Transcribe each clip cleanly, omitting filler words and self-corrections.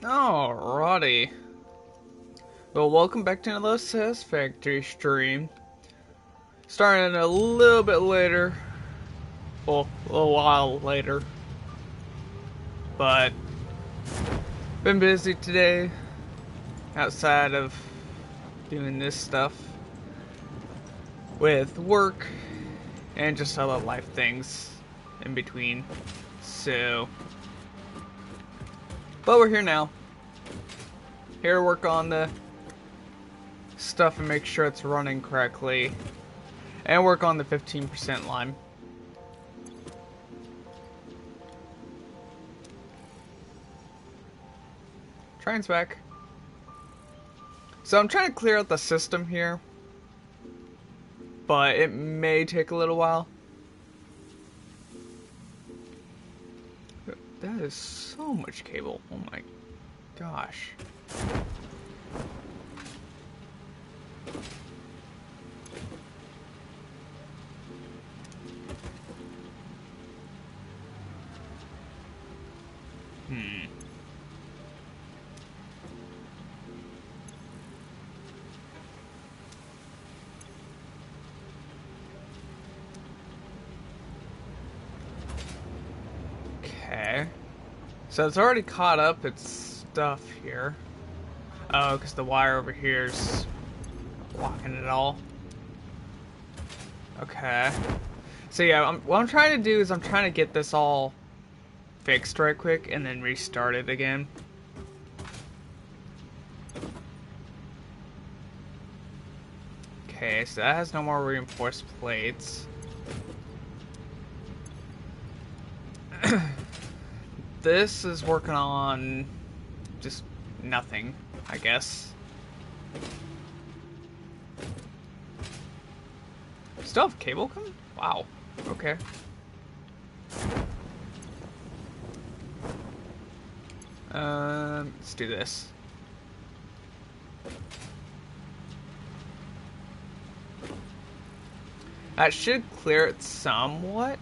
Alrighty. Well, welcome back to another Satisfactory stream. Starting a little bit later. Well, a little while later. But, been busy today. Outside of doing this stuff. With work. And just other life things in between. So. But we're here now. Here to work on the stuff and make sure it's running correctly. And work on the 15% line. Train's back. So I'm trying to clear out the system here. But it may take a little while. That is so much cable. Oh my gosh. Okay. So it's already caught up its stuff here. Oh, because the wire over here is blocking it all. Okay. So yeah, what I'm trying to do is I'm trying to get this all fixed right quick and then restart it again. Okay, so that has no more reinforced plates. This is working on just nothing, I guess. Still have cable coming? Wow. Okay. Let's do this. That should clear it somewhat.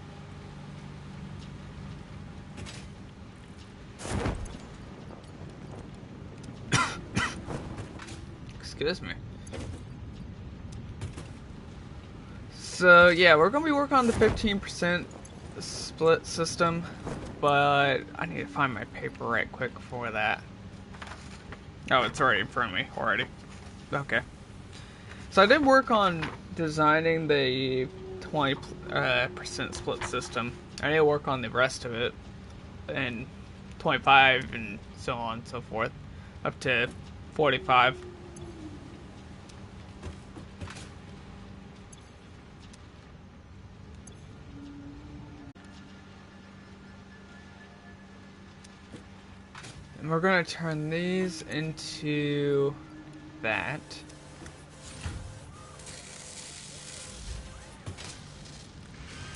Excuse me. So yeah, we're gonna be working on the 15% split system, but I need to find my paper right quick for that. Oh, it's already in front of me already. Okay. So I did work on designing the 20% split system. I need to work on the rest of it, and 25 and so on and so forth, up to 45. And we're going to turn these into that.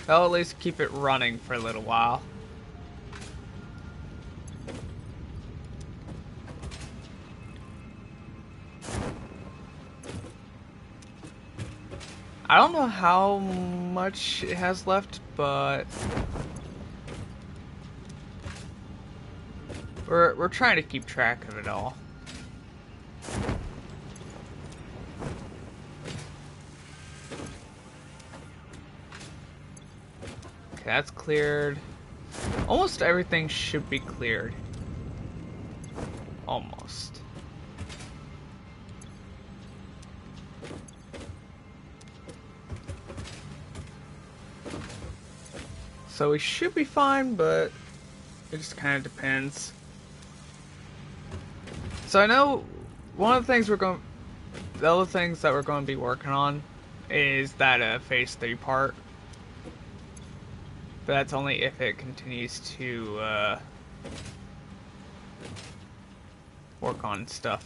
I'll at least keep it running for a little while. I don't know how much it has left, but we're trying to keep track of it all. Okay, that's cleared. Almost everything should be cleared. Almost. So we should be fine, but it just kind of depends. So I know one of the things the other things that we're going to be working on is that phase 3 part. But that's only if it continues to work on stuff.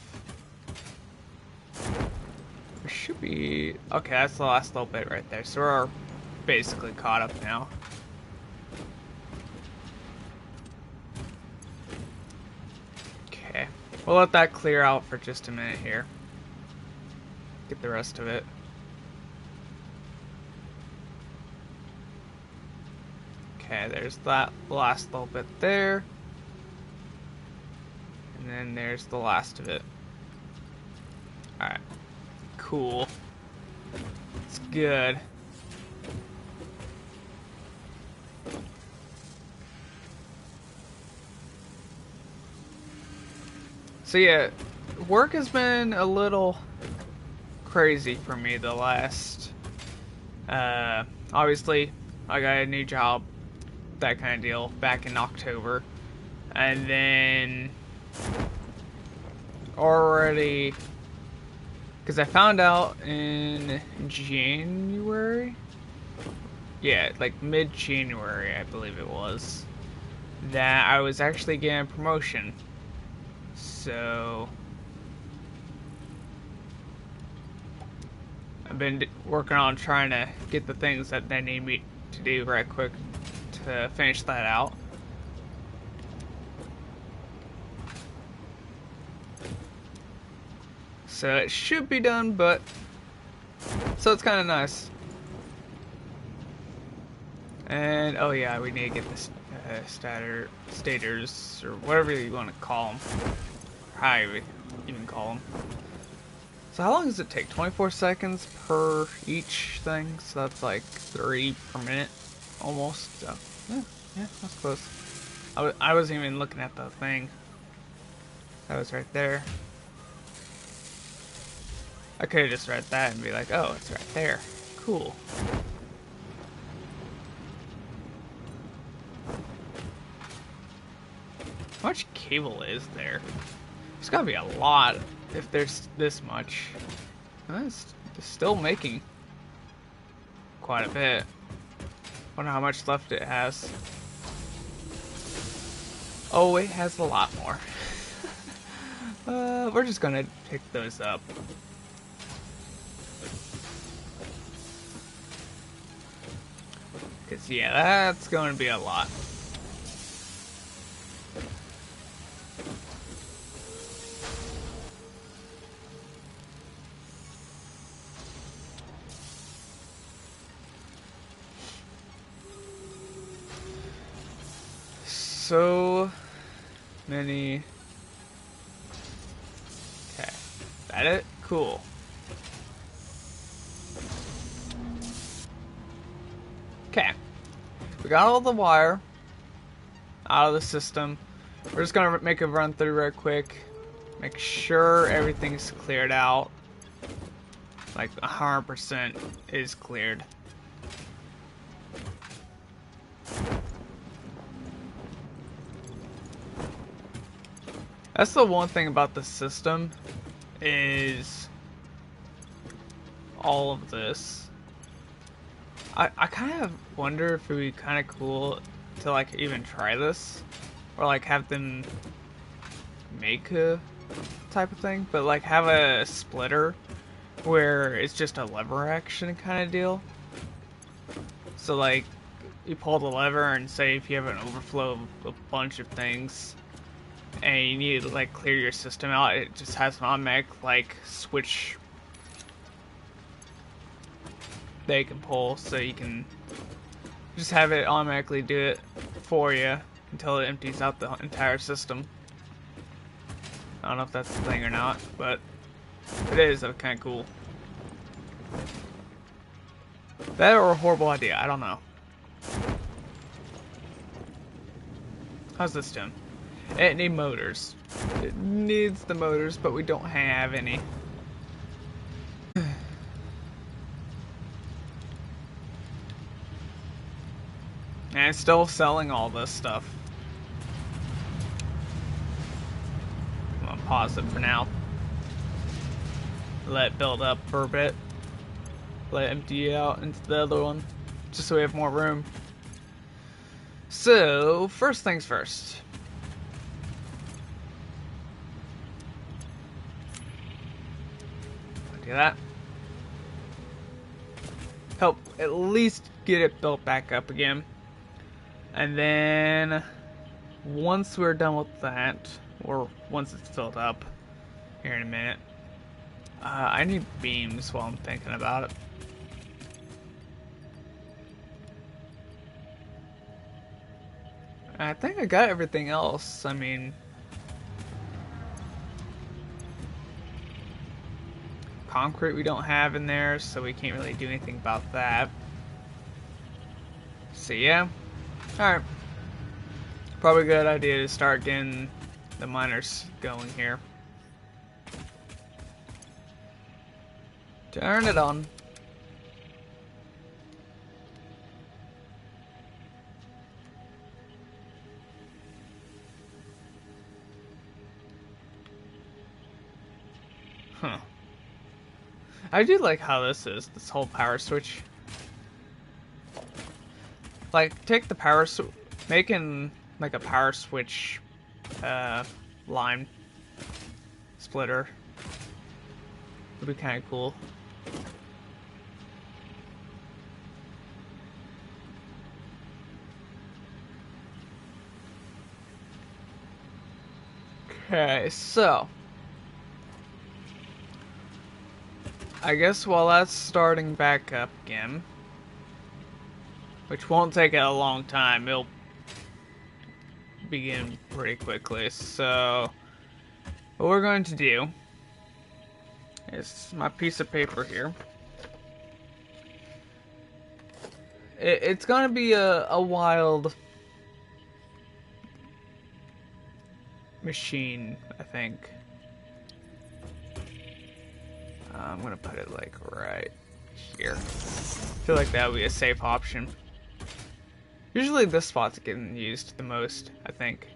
There should be... Okay, that's the last little bit right there. So we're basically caught up now. Okay. We'll let that clear out for just a minute here. Get the rest of it. Okay, there's that last little bit there. And And then there's the last of it. Alright. Cool. It's good. So yeah, work has been a little crazy for me the last... obviously, I got a new job, that kind of deal, back in October. And then... already... because I found out in January? Yeah, like mid-January, I believe it was, that I was actually getting a promotion. So... I've been working on trying to get the things that they need me to do right quick to finish that out. So it should be done, but... so it's kind of nice. And, oh yeah, we need to get the stators, or whatever you want to call them. Or how you even call them. So how long does it take? 24 seconds per each thing? So that's like 3 per minute, almost. So, yeah, that's close. I wasn't even looking at the thing. That was right there. I could have just read that and be like, oh, it's right there. Cool. How much cable is there? There's gotta be a lot if there's this much. It's still making quite a bit. Wonder how much left it has. Oh, it has a lot more. We're just gonna pick those up. Cause yeah, that's gonna be a lot. So many. Okay, that it? Cool. Okay, we got all the wire out of the system. We're just gonna make a run through real quick, make sure everything's cleared out, like 100% is cleared. That's the one thing about the system, is all of this. I kind of wonder if it would be kind of cool to like even try this, or like have them make a type of thing, but like have a splitter where it's just a lever action kind of deal. So like you pull the lever and say if you have an overflow of a bunch of things and you need to like clear your system out, it just has an automatic like switch they can pull, so you can just have it automatically do it for you until it empties out the entire system. I don't know if that's the thing or not, but it is kind of cool. That or a horrible idea, I don't know. How's this doing? It needs motors. It needs the motors, but we don't have any. And it's still selling all this stuff. I'm gonna pause it for now. Let it build up for a bit. Let it empty out into the other one, just so we have more room. So, first things first. Do that. Help at least get it built back up again. And then once we're done with that, or once it's filled up here in a minute, I need beams while I'm thinking about it. I think I got everything else. I mean, concrete we don't have in there, so we can't really do anything about that. So yeah, alright. Probably a good idea to start getting the miners going here. Turn it on. Huh. I do like how this is, this whole power switch. Like, take the power switch, making like a power switch line splitter would be kind of cool. Okay, so I guess while that's starting back up again, which won't take a long time, it'll begin pretty quickly. So what we're going to do is my piece of paper here. It's going to be a wild machine, I think. I'm going to put it like right here. I feel like that would be a safe option. Usually this spot's getting used the most, I think.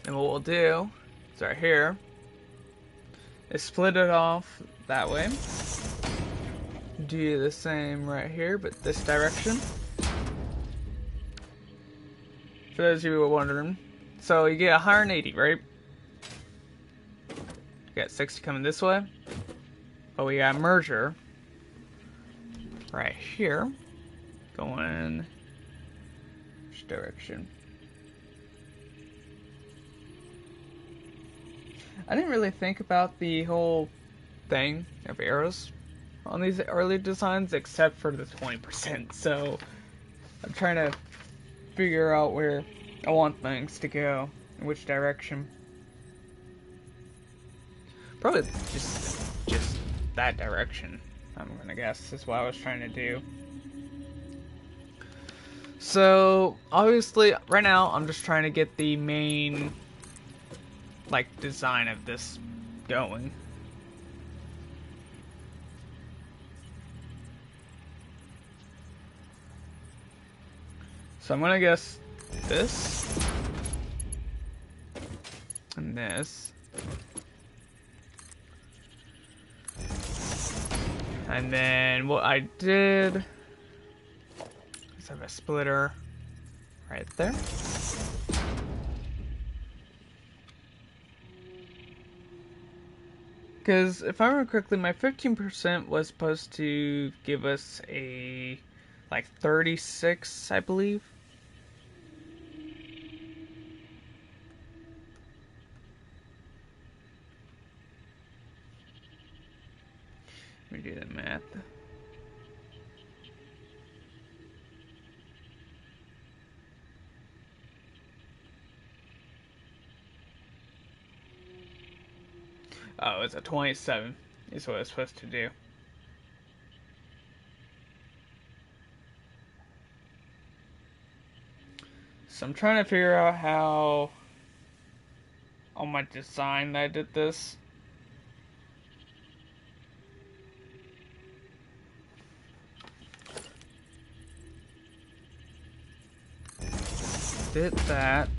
And what we'll do is right here is split it off that way. Do the same right here, but this direction. For those of you who are wondering. So you get 180, right? You got 60 coming this way. But we got a merger right here going which direction? I didn't really think about the whole thing of arrows on these early designs except for the 20%, so I'm trying to figure out where I want things to go, in which direction. Probably just that direction, I'm gonna guess, is what I was trying to do. So, obviously, right now, I'm just trying to get the main, like, design of this going. So I'm gonna guess this, and this. And then what I did is have a splitter right there. Because if I remember correctly, my 15% was supposed to give us a like 36, I believe. Let me do the math. Oh, it's a 27 is what it's supposed to do. So I'm trying to figure out how on my design I did this. Did that.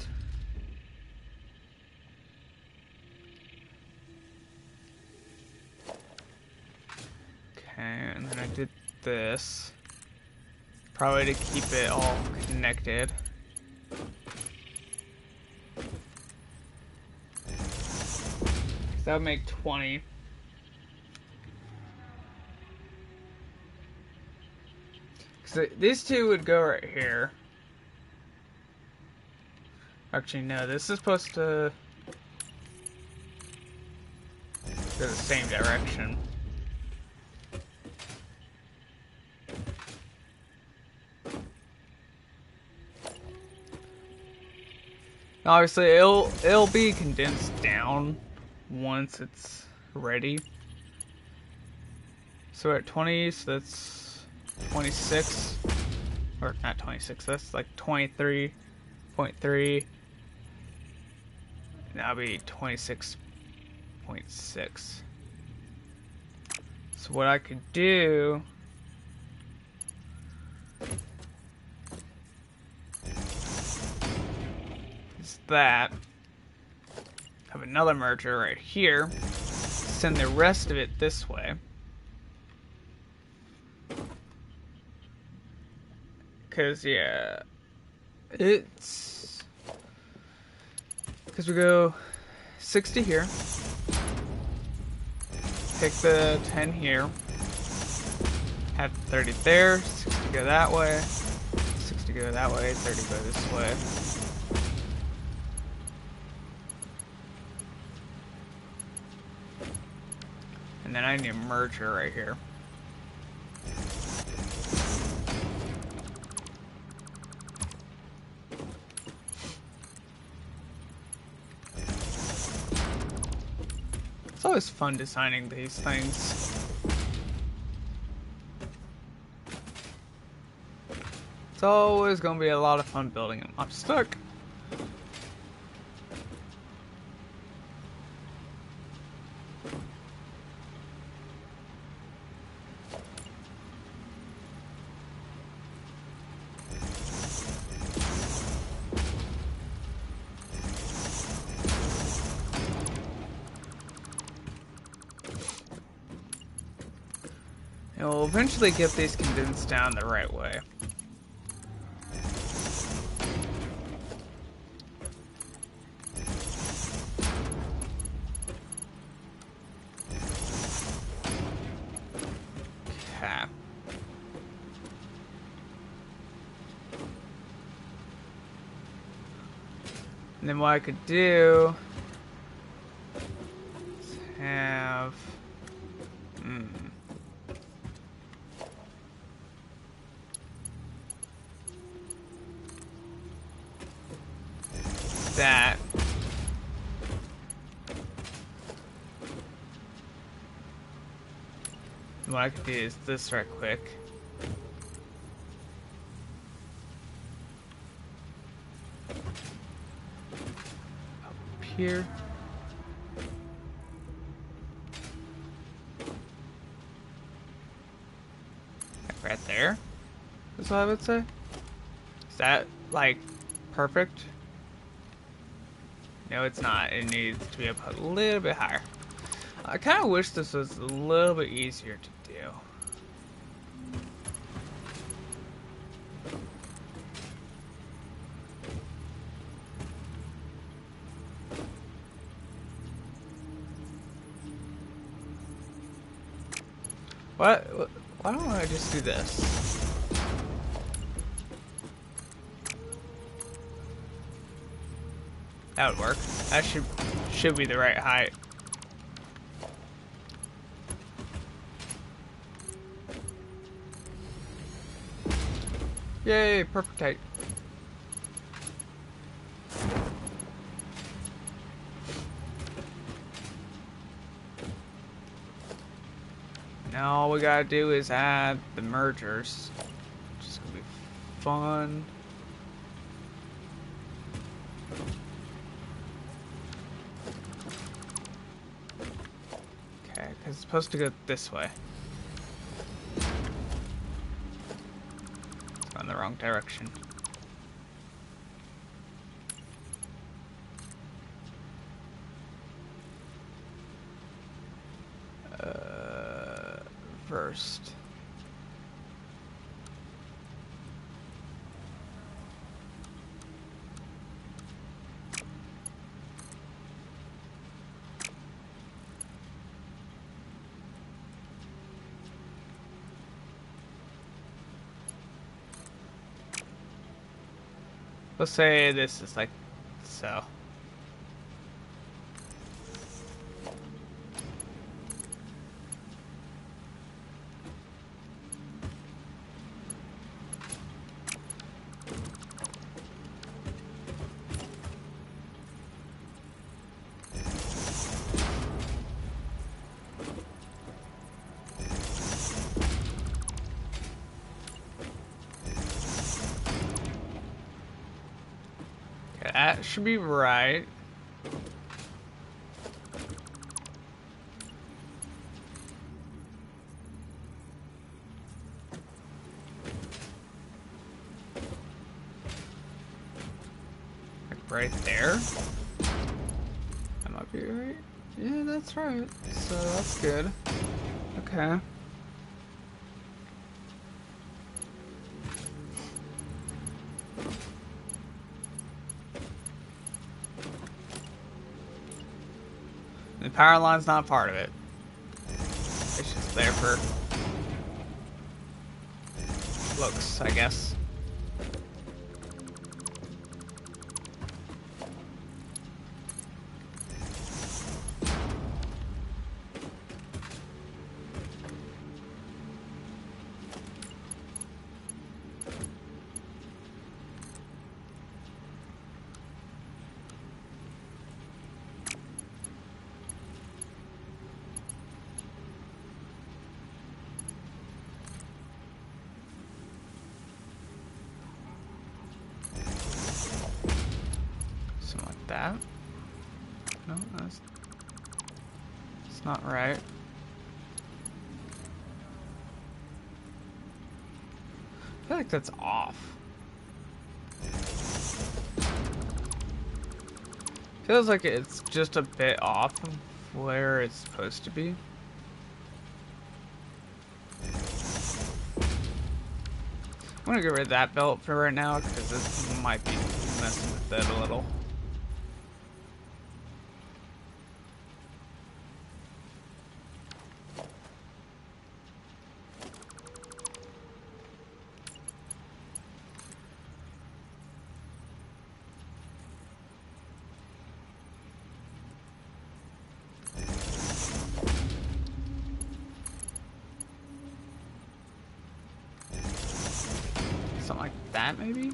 Okay, and then I did this. Probably to keep it all connected. That would make 20. So these two would go right here. Actually, no, this is supposed to go the same direction. Obviously, it'll be condensed down once it's ready. So we're at 20, so that's 26, or not 26. That's like 23.3. That'll be 26.6. So what I could do is that have another merger right here, send the rest of it this way, because yeah, it's because we go 60 here, take the 10 here, have 30 there, 60 go that way, 60 go that way, 30 go this way. And then I need a merger right here. It's always fun designing these things. It's always going to be a lot of fun building them. I'm stuck. And we'll eventually get these condensed down the right way. Okay. And then what I could do is have that. And what I could do is this right quick. Up here. Like right there. That's what I would say. Is that like perfect? No, it's not. It needs to be up a little bit higher. I kind of wish this was a little bit easier to do. What? Why don't I just do this? That would work. That should be the right height. Yay, perfect height. Now all we gotta do is add the mergers. Which is gonna be fun. Okay, because it's supposed to go this way. It's gone the wrong direction. First. Let's say this is like so. that should be right. Like right there. That might be right. Yeah, that's right. So that's good. Okay. The power line's not part of it. It's just there for looks, I guess. That? No, that's it's not right. I feel like that's off. Feels like it's just a bit off of where it's supposed to be. I'm gonna get rid of that belt for right now because it might be messing with it a little. Something like that, maybe?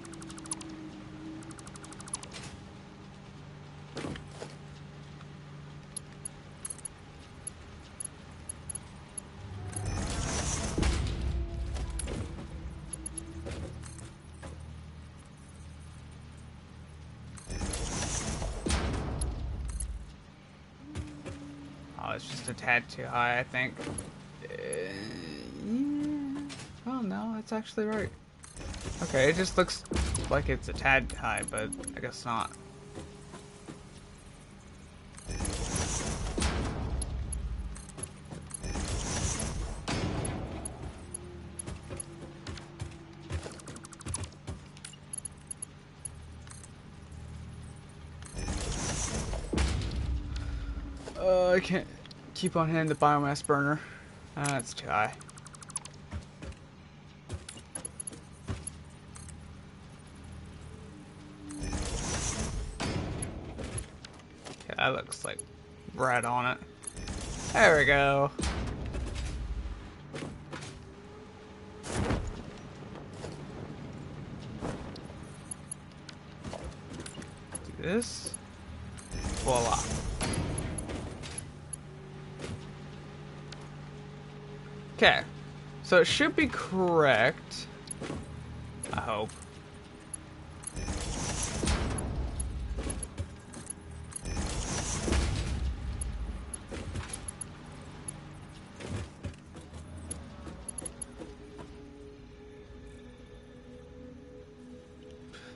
Oh, it's just a tad too high, I think. Yeah. Oh, no, it's actually right. Okay, it just looks like it's a tad high, but I guess not. I can't keep on hitting the biomass burner. That's too high. Okay, that looks like right on it. There we go. Do this. Voila. Okay, so it should be correct. I hope.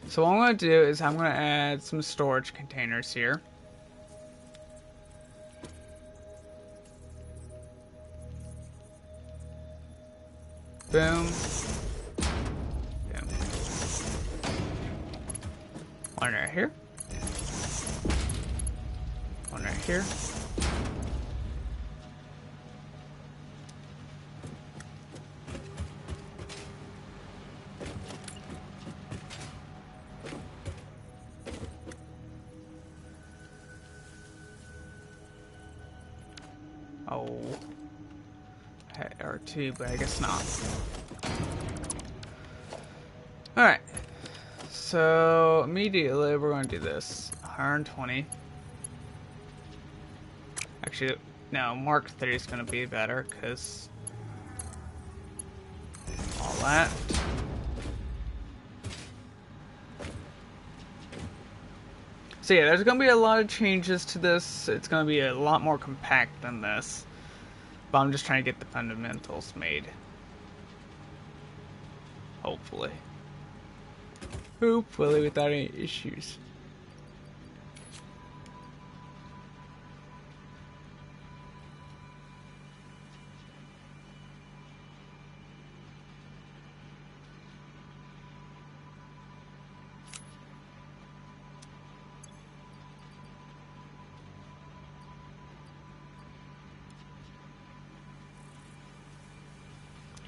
So what I'm going to do is I'm going to add some storage containers here. Boom. Boom. One right here. One right here. Oh. R2, but I guess not. Alright. So, immediately we're going to do this. 120. Actually, no, Mark 3 is going to be better, because all that. So yeah, there's going to be a lot of changes to this. It's going to be a lot more compact than this. But I'm just trying to get the fundamentals made. Hopefully. Hopefully without any issues.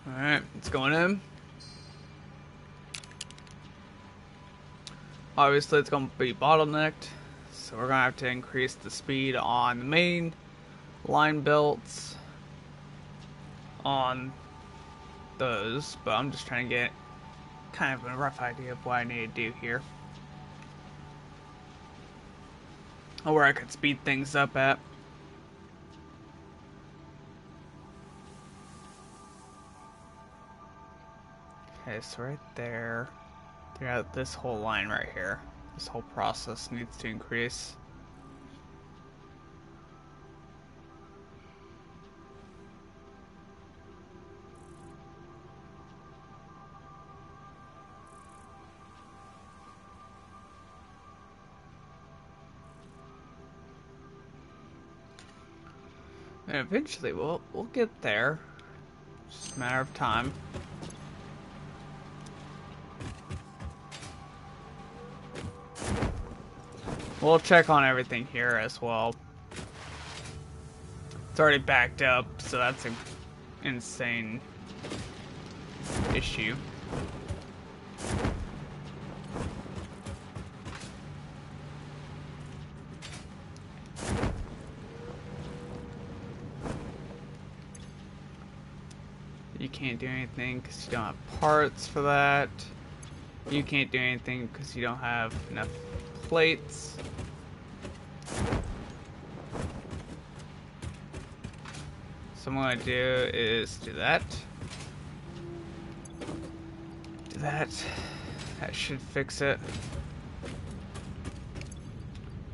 Alright, it's going in. Obviously it's going to be bottlenecked, so we're going to have to increase the speed on the main line belts on those, but I'm just trying to get kind of a rough idea of what I need to do here. Or where I could speed things up at. Okay, so right there, throughout this whole line right here, this whole process needs to increase. And eventually we'll get there. Just a matter of time. We'll check on everything here as well. It's already backed up, so that's an insane issue. You can't do anything because you don't have parts for that. You can't do anything because you don't have enough plates. So what I'm going to do is do that. Do that. That should fix it.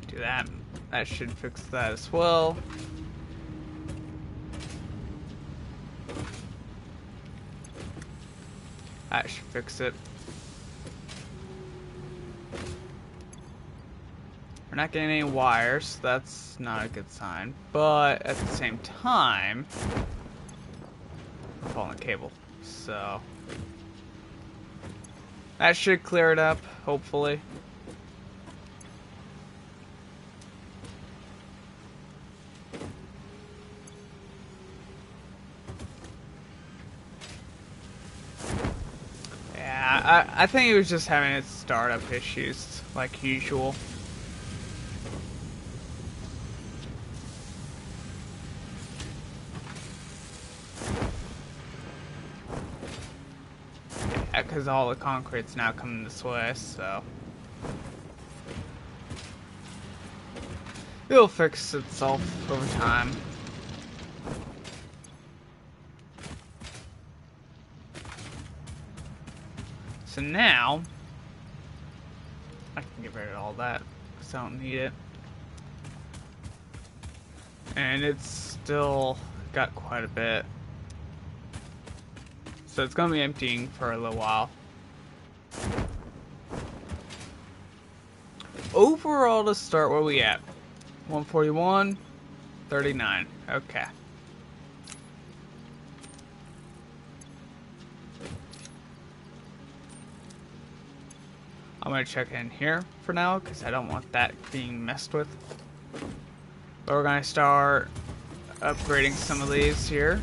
Do that. That should fix that as well. That should fix it. We're not getting any wires, so that's not a good sign. But at the same time, we're pulling the cable. So that should clear it up, hopefully. I think it was just having its startup issues, like usual. Yeah, because all the concrete's now coming this way, so it'll fix itself over time. So now, I can get rid of all that, because I don't need it. And it's still got quite a bit. So it's going to be emptying for a little while. Overall to start, where we at? 141, 39, okay. I'm going to check in here for now because I don't want that being messed with. But we're going to start upgrading some of these here.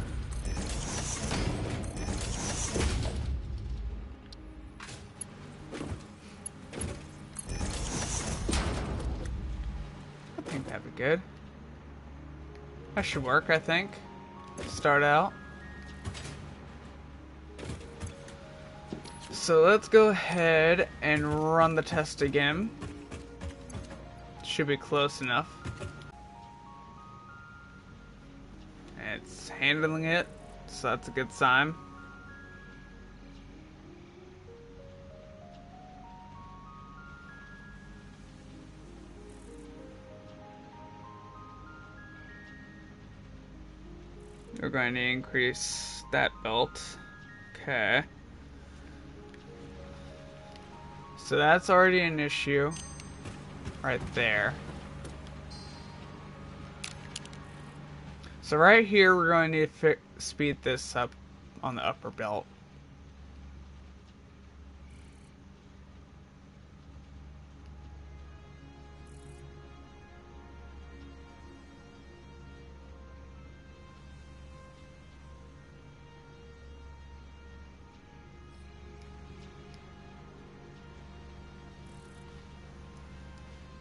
I think that'd be good. That should work, I think. Start out. So let's go ahead and run the test again. Should be close enough. It's handling it, so that's a good sign. We're going to increase that belt. Okay. So that's already an issue. Right there. So right here, we're going to speed this up on the upper belt.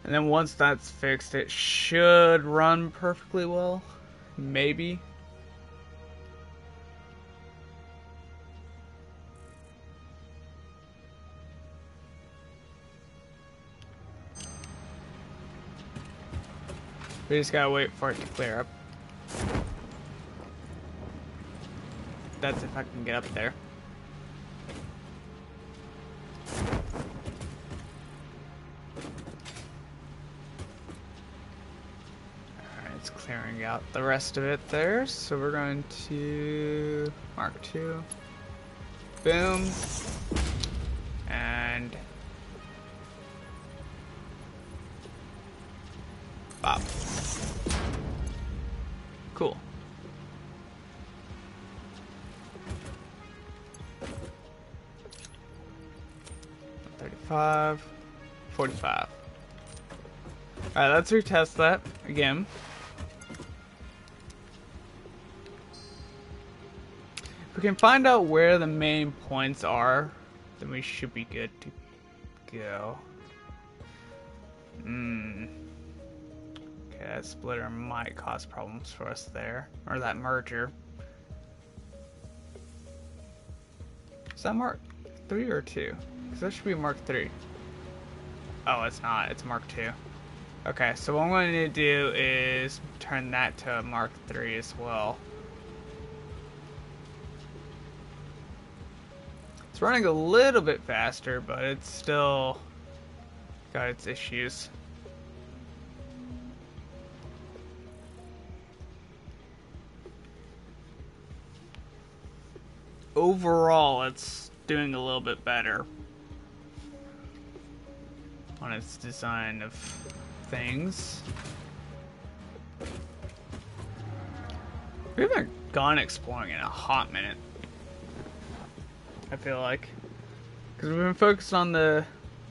And then once that's fixed, it should run perfectly well. Maybe. We just gotta wait for it to clear up. That's if I can get up there. It's clearing out the rest of it there, so we're going to mark 2. Boom. And bop. Cool. $35, $45. Alright, let's retest that again. If we can find out where the main points are, then we should be good to go. Okay, that splitter might cause problems for us there. Or that merger. Is that Mark 3 or 2? Because that should be Mark 3. Oh, it's not. It's Mark 2. Okay, so what I'm going to do is turn that to Mark 3 as well. It's running a little bit faster, but it's still got its issues. Overall, it's doing a little bit better on its design of things. We haven't gone exploring in a hot minute, I feel like, because we've been focused on the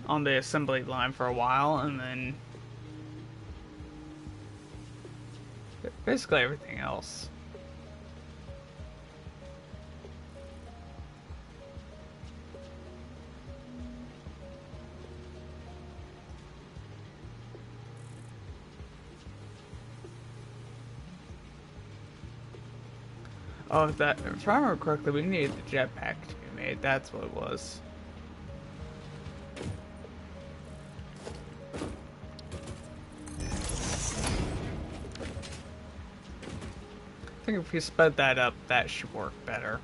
assembly line for a while, and then basically everything else. Oh, if I remember correctly, we needed the jetpack to be made. That's what it was. I think if we sped that up, that should work better.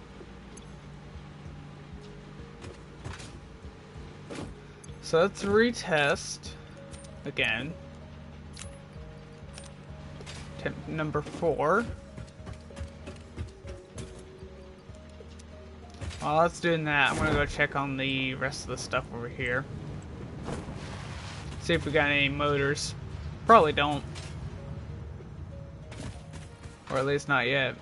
So let's retest again. Attempt number 4. While that's doing that, I'm gonna go check on the rest of the stuff over here. See if we got any motors. Probably don't. Or at least not yet.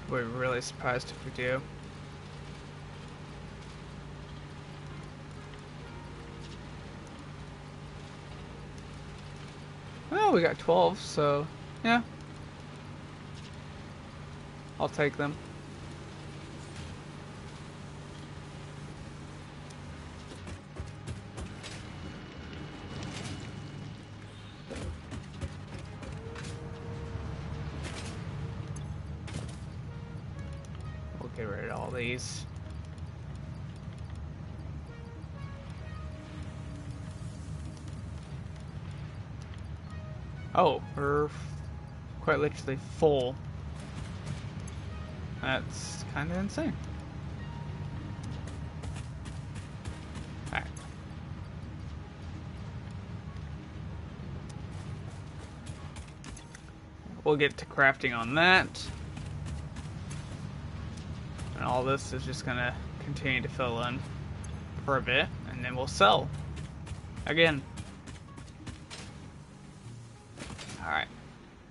We're really surprised if we do. Well, we got 12, so yeah. I'll take them. We'll get rid of all these. Oh, we're quite literally full. That's kind of insane. Alright. we'll get to crafting on that. And all this is just gonna continue to fill in for a bit, and then we'll sell. Again. Alright.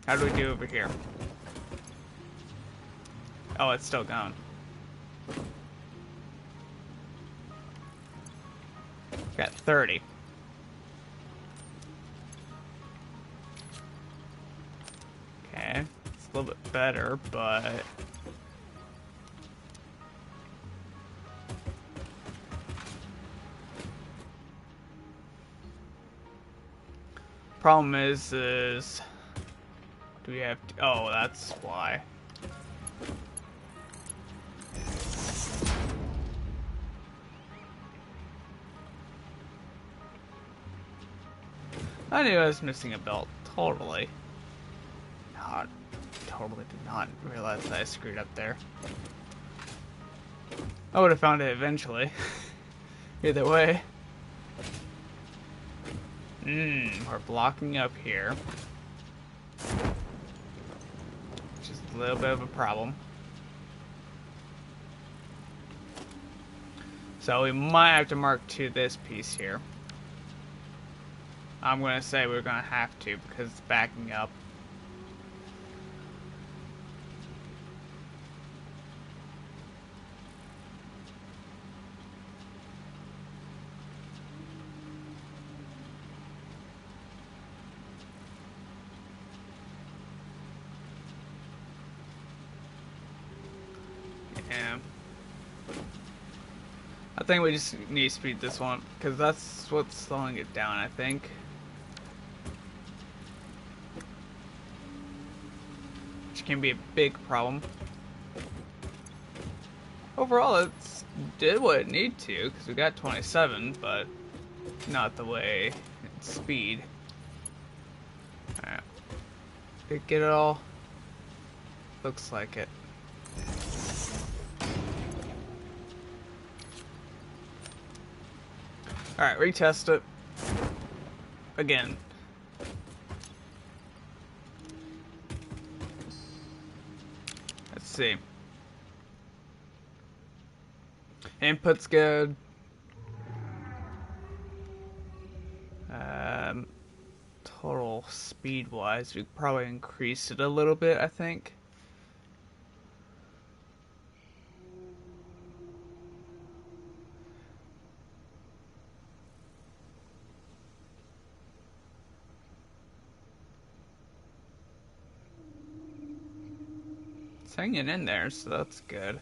How do we do over here? Oh, it's still going. Got 30. Okay. It's a little bit better, but... Problem is do we have to, oh, that's why. I knew I was missing a belt, totally. Totally did not realize that I screwed up there. I would have found it eventually. Either way. We're blocking up here. Which is a little bit of a problem. So we might have to mark to this piece here. I'm gonna say we're gonna have to because it's backing up. Yeah. I think we just need to speed this one because that's what's slowing it down, I think. Which can be a big problem. Overall, it did what it needed to because we got 27, but not the way it's speed. Alright. Did it get it all? Looks like it. Alright, retest it. Again. Let's see. Input's good. Total speed-wise, we probably increased it a little bit, I think. It's hanging in there, so that's good.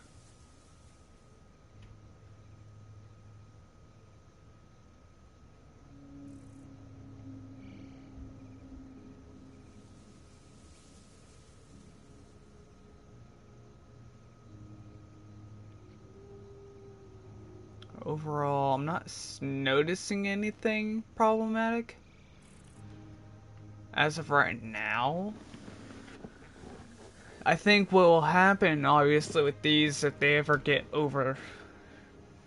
Overall, I'm not noticing anything problematic as of right now. I think what will happen, obviously, with these, if they ever get over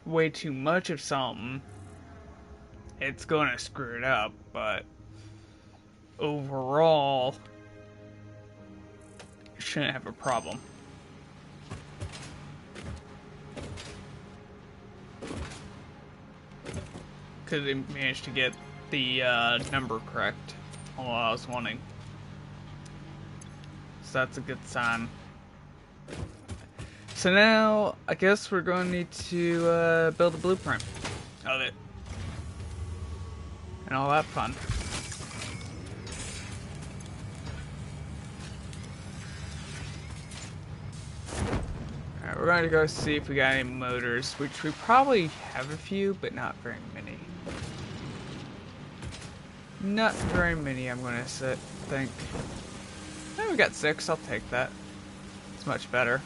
way too much of something, it's gonna screw it up, but overall, you shouldn't have a problem. Because they managed to get the number correct on what I was wanting. So that's a good sign. So now, I guess we're going to need to build a blueprint of it. And all that fun. Alright, we're going to go see if we got any motors, which we probably have a few, but not very many. Not very many, I'm going to think. Oh, we got 6, I'll take that. It's much better.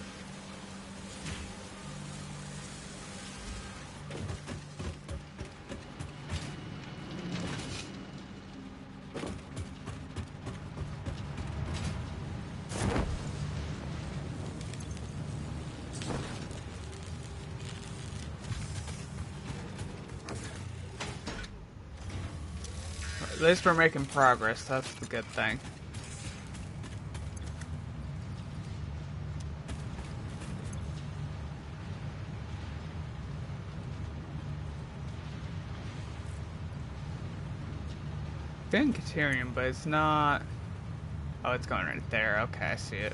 At least we're making progress, that's the good thing. thin Caterium, but it's not... Oh, it's going right there. Okay, I see it.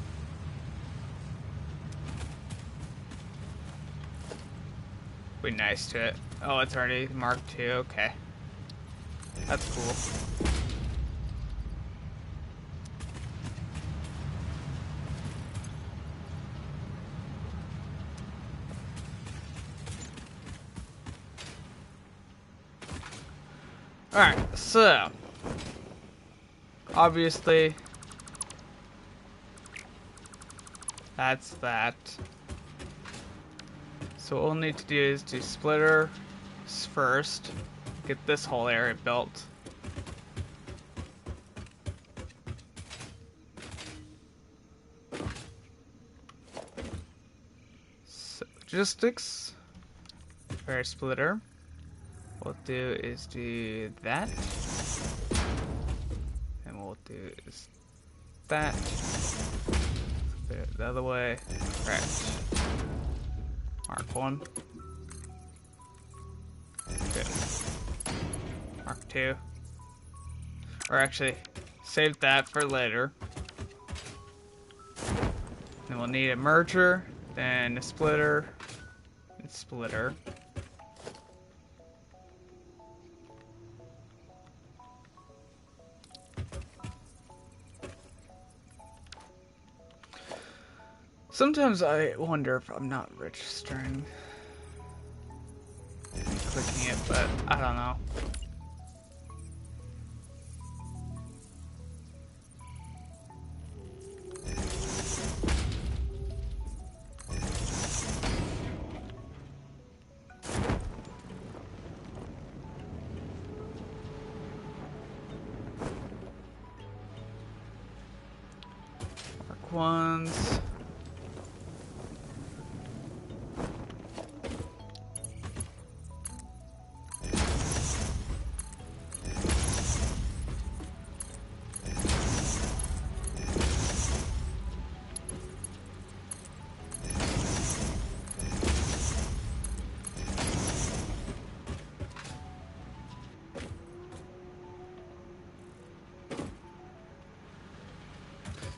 Be nice to it. Oh, it's already Mark II. Okay. That's cool. Alright, so obviously that's that. So what we'll need to do is do splitters first, get this whole area built. So, logistics for splitter. What we'll do is do that, and what we'll do is that. Split it the other way. Correct. Mark 1. Good. Mark 2. Or actually, save that for later. Then we'll need a merger, then a splitter, and splitter. Sometimes I wonder if I'm not registering. Clicking it, but I don't know. Mark 1s.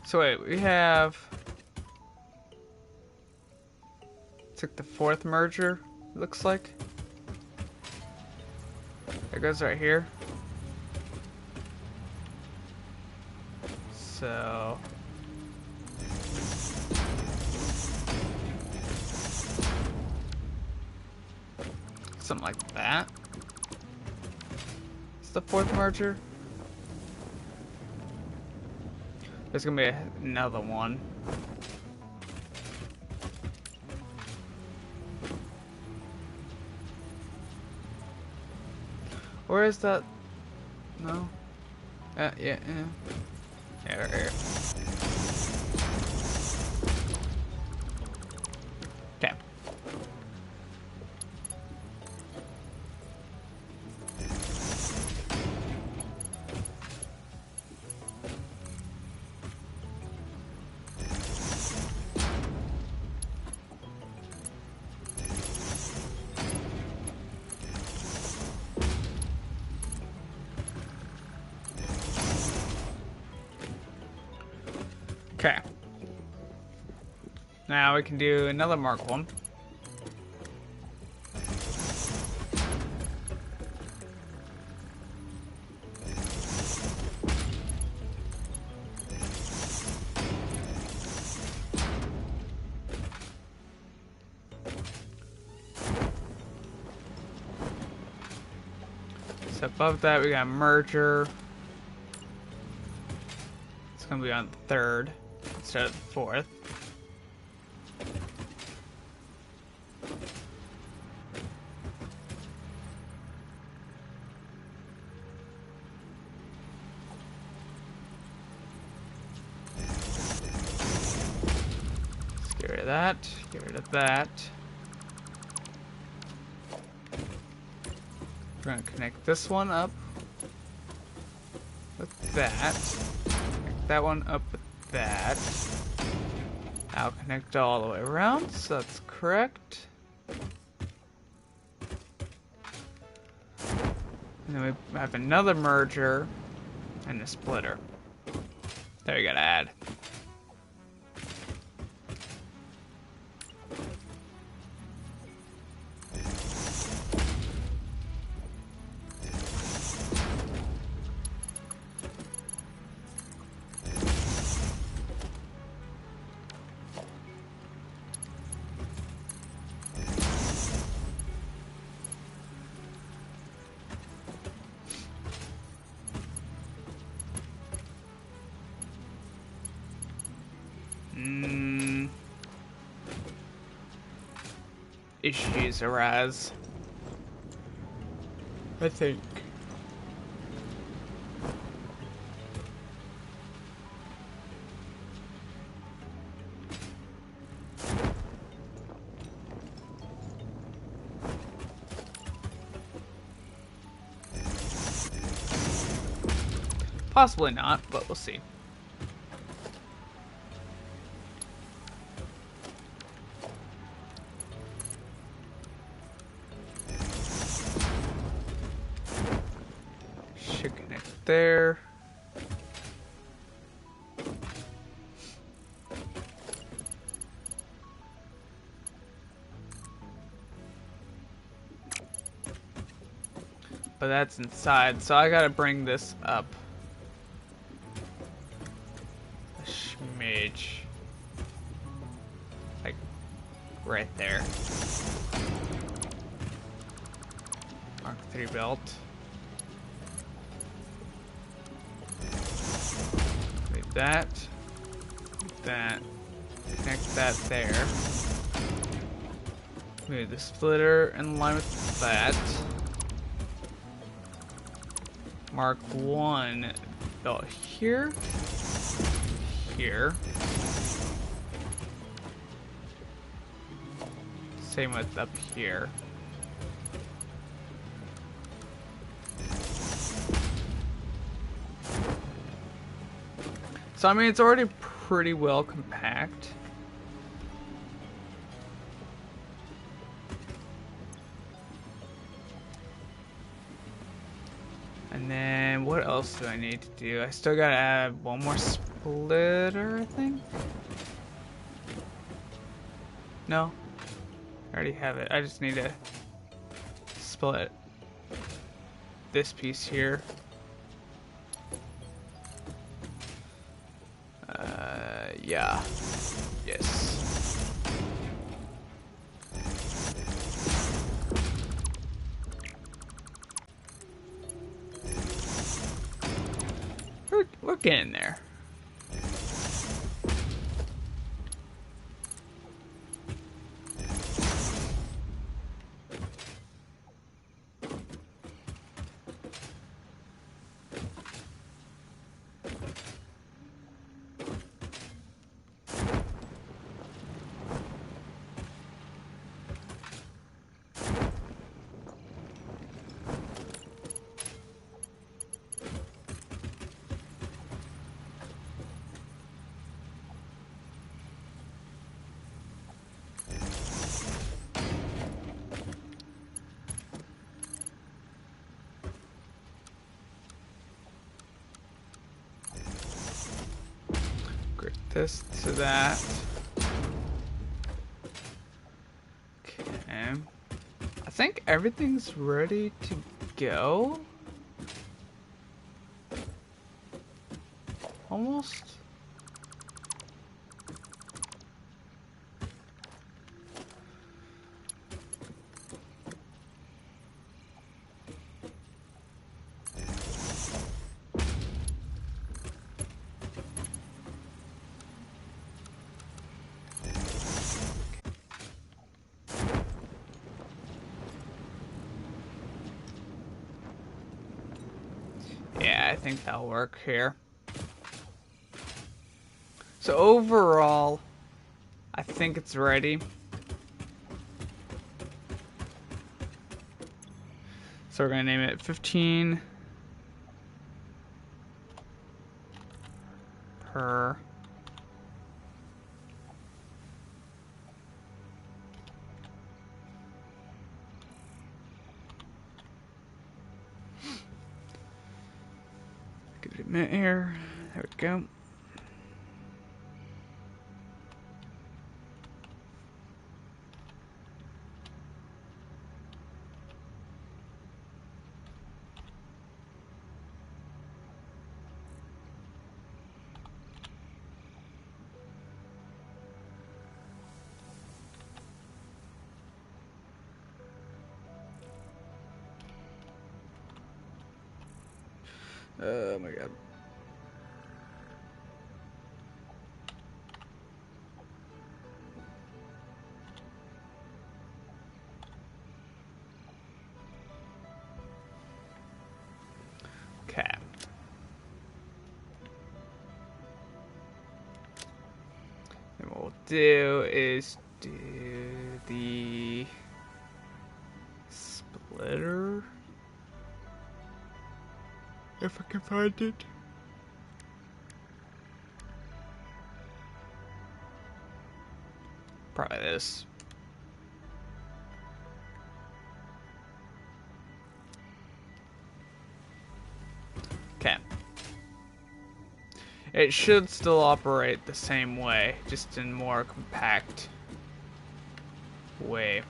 So wait, we have... It's like the 4th merger, it looks like. It goes right here. So... something like that. It's the 4th merger. There's gonna be another one. Where is that? No? Yeah. Yeah, right here. Okay. Okay. Now we can do another Mark 1. So above that we got merger. It's gonna be on the 3rd instead of the 4th. Let's get rid of that, get rid of that. We're gonna connect this one up with that. Connect that one up with that. I'll connect all the way around, so that's correct. And then we have another merger And the splitter. There you gotta add. Issues arise, I think. Possibly not, but we'll see. Should connect there. But that's inside, so I gotta bring this up a smidge. Like, right there. Mark 3 belt. Leave that. Leave that. Connect that there. Move the splitter in line with that. Mark 1 belt here. Here. Same with up here. So I mean, it's already pretty well compact. And then what else do I need to do? I still gotta add one more splitter, I think? No? I already have it. I just need to split this piece here. Yeah. Yes. We're getting there. This to that. Okay. I think everything's ready to go. Almost. Yeah, I think that'll work here. So overall, I think it's ready. So we're gonna name it 15 per Give it a minute here. There we go. Oh my god. Okay. And what we'll do is do the splitter. If I can find it. Probably this. Okay. It should still operate the same way, just in more compact way.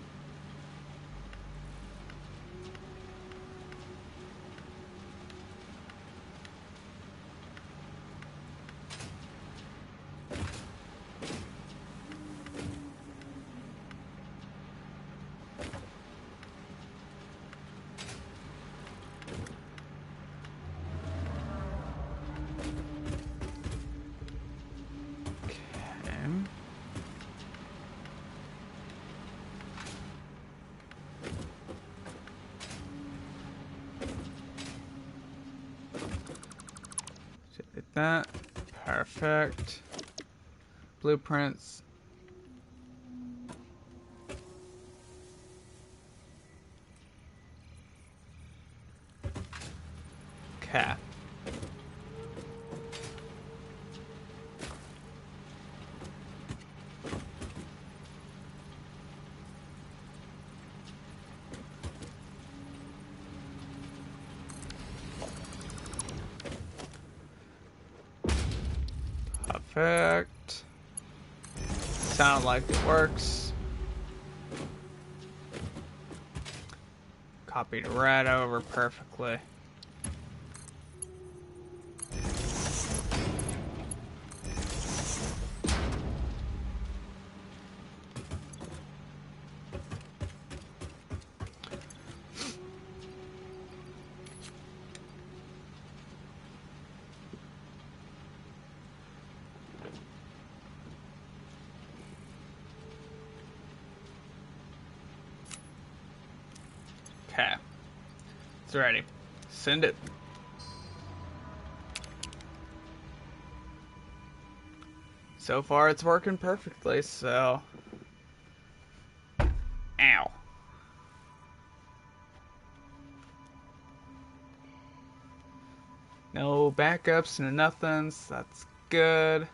Did that. Perfect. Blueprints. Okay. Perfect. Sound like it works. Copied right over perfectly. Okay. It's ready. Send it. So far it's working perfectly, so... Ow. No backups, no nothings. That's good.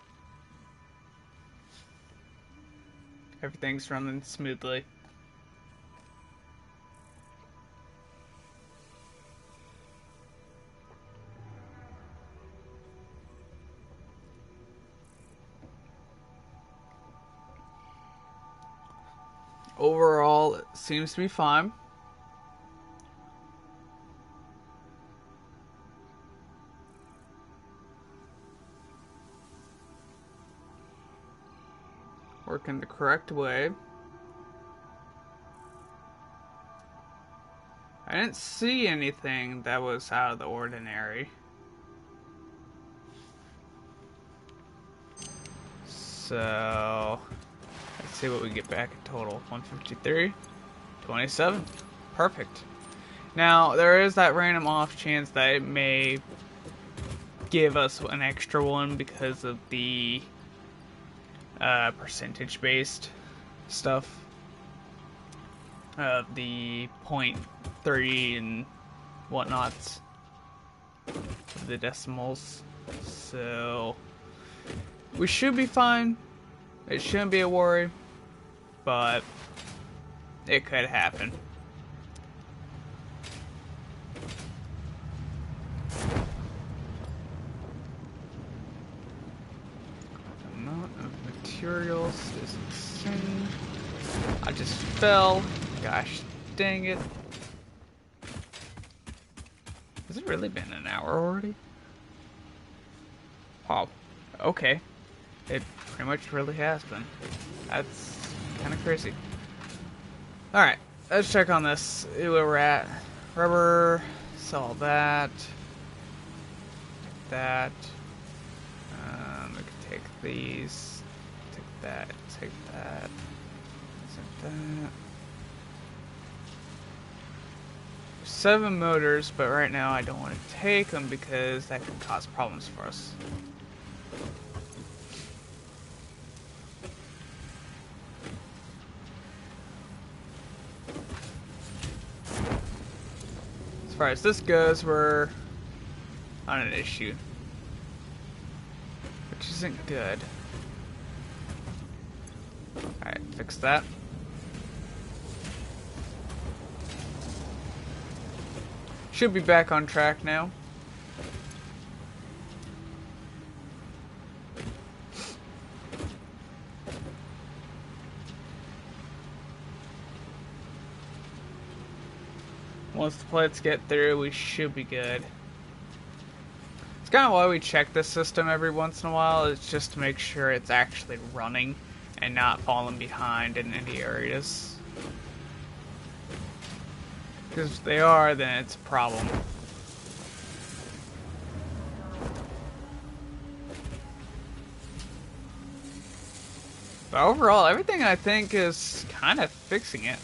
Everything's running smoothly. Overall, it seems to be fine. Working the correct way. I didn't see anything that was out of the ordinary. So, let's see what we get back in total. 153, 27. Perfect. Now, there is that random off chance that it may give us an extra one because of the percentage based stuff of the 0.3 and whatnots of the decimals. So we should be fine. It shouldn't be a worry, but it could happen. materials is insane. I just fell. Gosh dang it. Has it really been an hour already? Wow. Okay. It pretty much really has been. That's kind of crazy. Alright, let's check on this. See where we're at. Rubber, sell that. Take that. We can take these. Take that, take that. Take that. 7 motors, but right now I don't want to take them because that could cause problems for us. As far as this goes, we're on an issue, which isn't good. Alright, fix that. Should be back on track now. Once the plates get through, we should be good. It's kind of why we check this system every once in a while, is just to make sure it's actually running and not falling behind in any areas. Because if they are, then it's a problem. But overall, everything I think is kind of fixing it.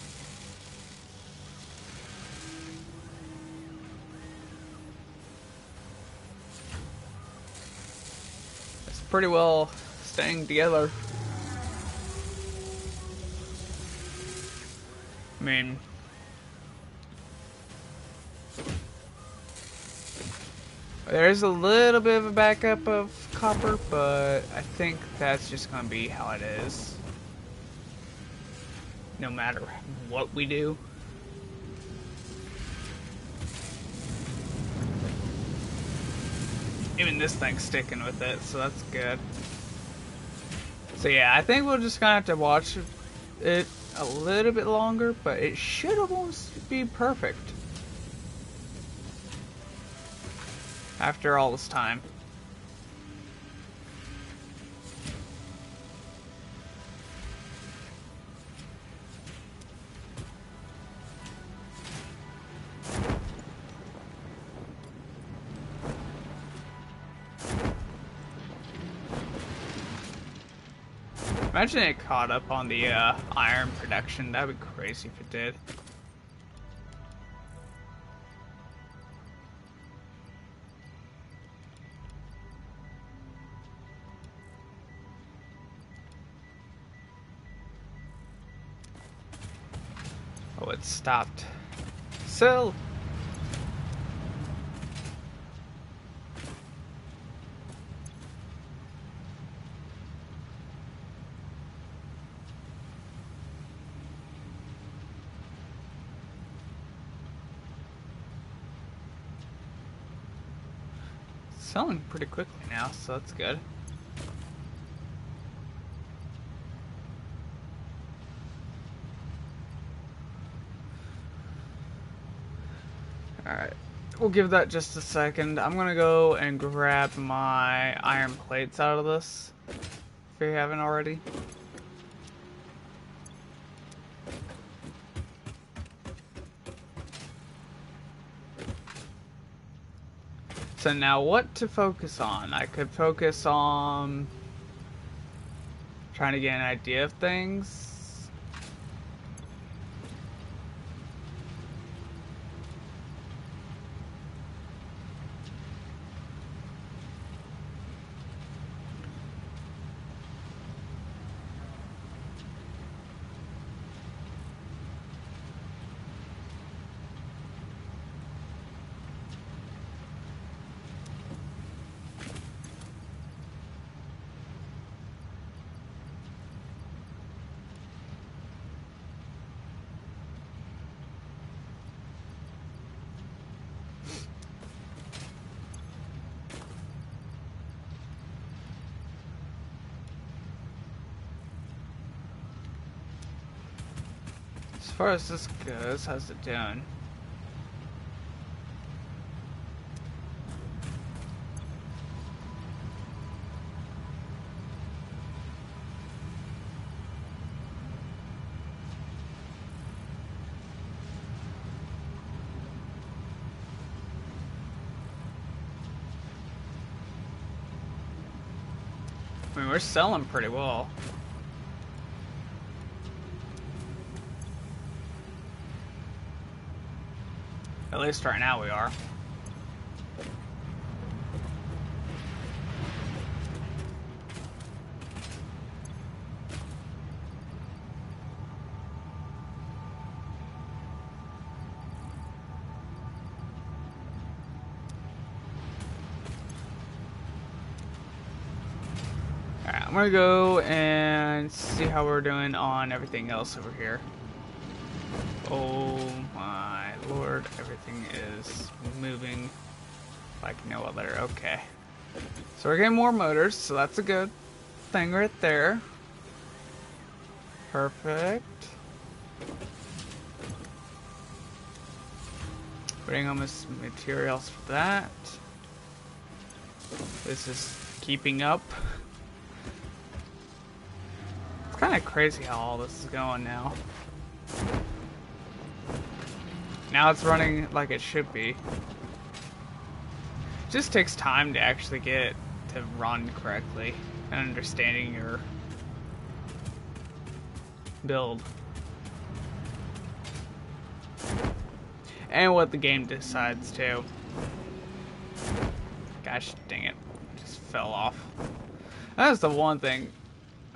It's pretty well staying together. I mean, there's a little bit of a backup of copper, but I think that's just going to be how it is. No matter what we do. Even this thing's sticking with it, so that's good. So yeah, I think we're just going to have to watch it a little bit longer, but it should almost be perfect. After all this time. Imagine it caught up on the iron production. That'd be crazy if it did. Oh, it stopped. Sell! Selling pretty quickly now, so that's good. Alright, we'll give that just a second. I'm gonna go and grab my iron plates out of this, if you haven't already. So now what to focus on? I could focus on trying to get an idea of things. far as this goes, how's it doing? I mean, we're selling pretty well. At least right now we are. Alright, I'm gonna go and see how we're doing on everything else over here. Oh my lord, everything is moving like no other. Okay. So we're getting more motors, so that's a good thing right there. Perfect. Putting on this materials for that. This is keeping up. It's kind of crazy how all this is going now. Now it's running like it should be. It just takes time to actually get to run correctly and understanding your build. And what the game decides to. Gosh dang it. Just fell off. That's the one thing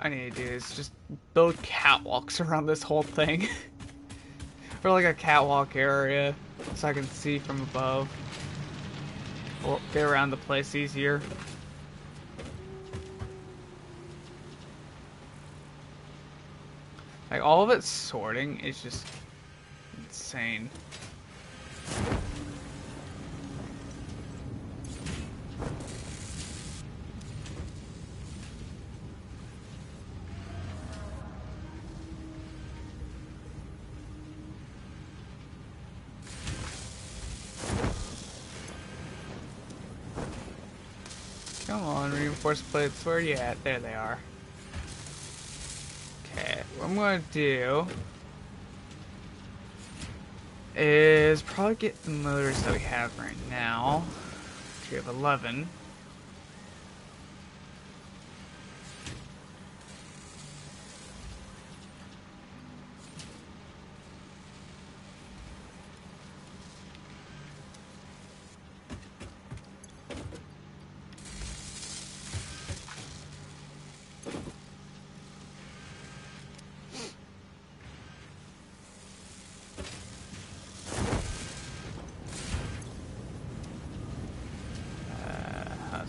I need to do is just build catwalks around this whole thing. Or like a catwalk area so I can see from above. Or get around the place easier. Like all of its sorting is just insane. Come on, reinforced plates, where are you at? There they are. Okay, what I'm gonna do is probably get the motors that we have right now. We have 11.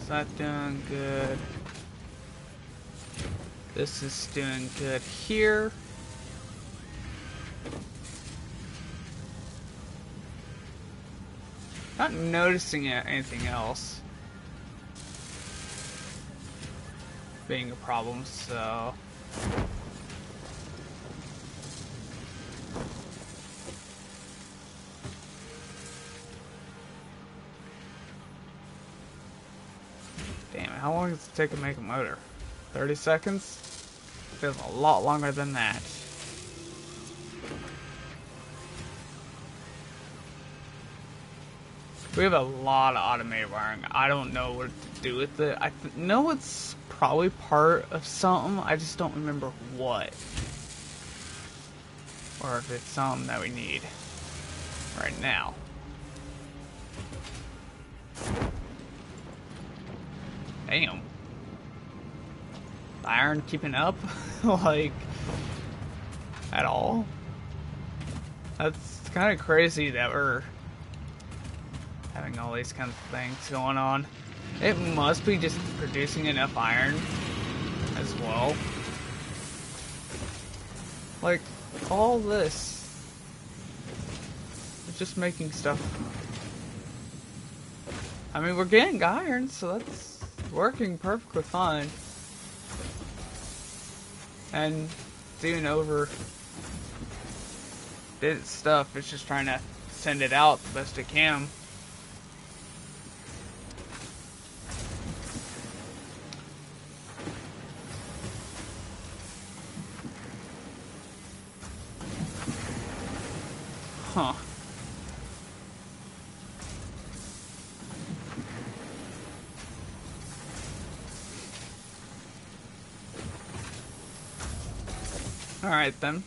That doing good. This is doing good here. Not noticing anything else being a problem, so how long does it take to make a motor? 30 seconds? Feels a lot longer than that. We have a lot of automated wiring. I don't know what to do with it. I know it's probably part of something. I just don't remember what. Or if it's something that we need right now. Damn. Iron keeping up? Like, at all? That's kind of crazy that we're having all these kinds of things going on. It must be just producing enough iron as well. Like, all this is just making stuff. I mean, we're getting iron, so that's working perfectly fine. And it's even over bit stuff. It's just trying to send it out the best it can. Huh. Alright then.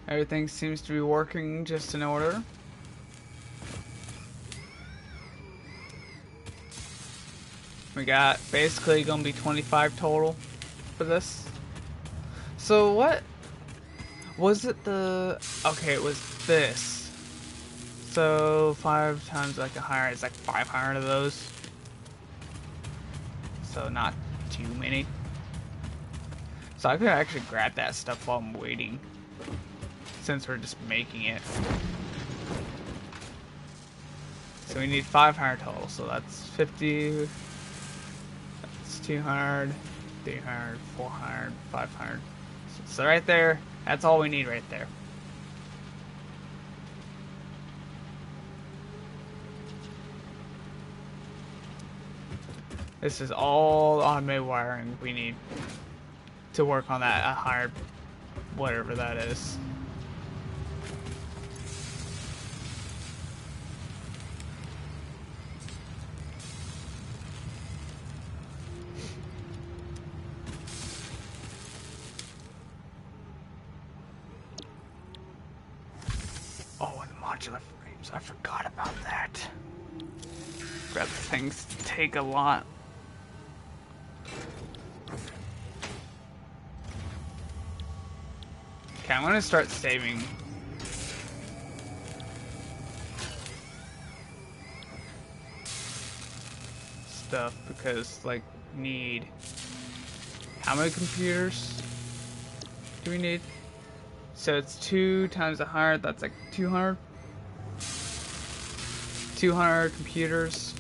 Everything seems to be working just in order. We got basically gonna be 25 total for this. So what was it? Okay, it was this. So 5 times like a higher is like 500 of those. So not too many. So I could actually grab that stuff while I'm waiting, since we're just making it. So we need 500 total. So that's 50. That's 200, 300, 400, 500. So right there, that's all we need right there. This is all automated wiring we need to work on that higher, whatever that is. Oh, and modular frames. I forgot about that. Grab things take a lot. Okay, I'm gonna start saving. Stuff because, like, need. How many computers do we need? So it's 2 times 100, that's like 200. 200 computers.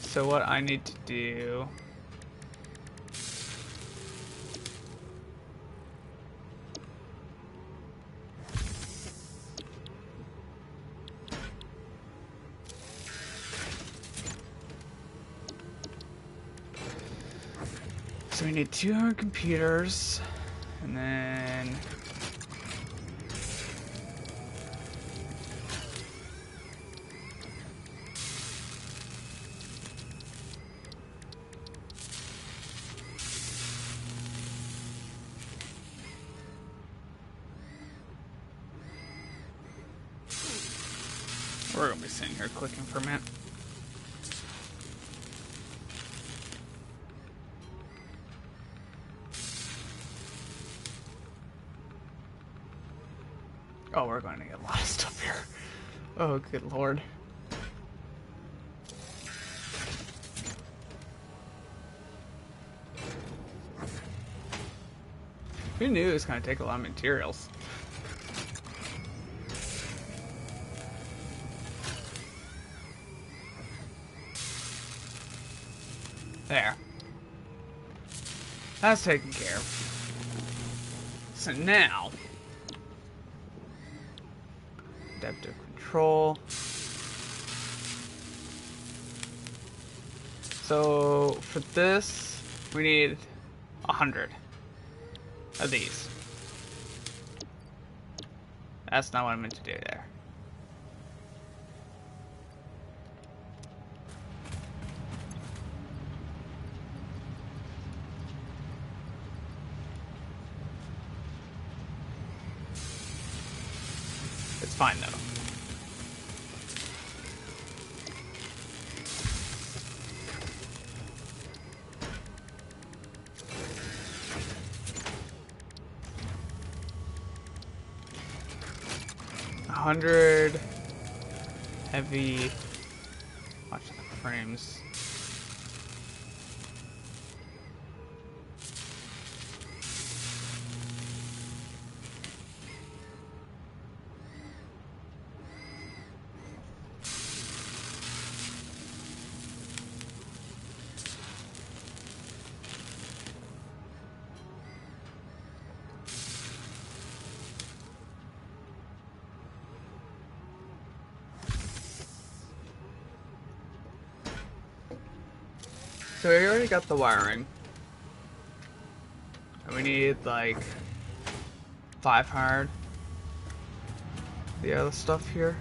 So what I need to do. So we need 200 computers. And then we're gonna be sitting here clicking for a minute. Oh, we're going to get a lot of stuff here. Oh, good lord. Who knew it was going to take a lot of materials? There. That's taken care of. So now, adaptive control. So for this, we need 100 of these. That's not what I meant to do there. It's fine though. $100 heavy. Watch the frames. So we already got the wiring. And we need like 500. The other stuff here.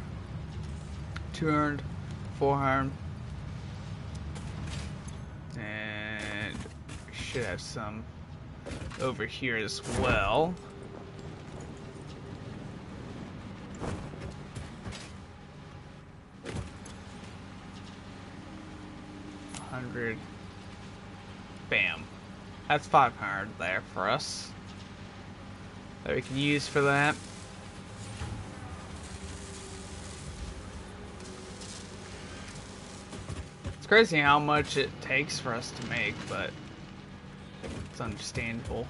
200, 400. And we should have some over here as well. Bam. That's 500 there for us that we can use for that. It's crazy how much it takes for us to make, but it's understandable.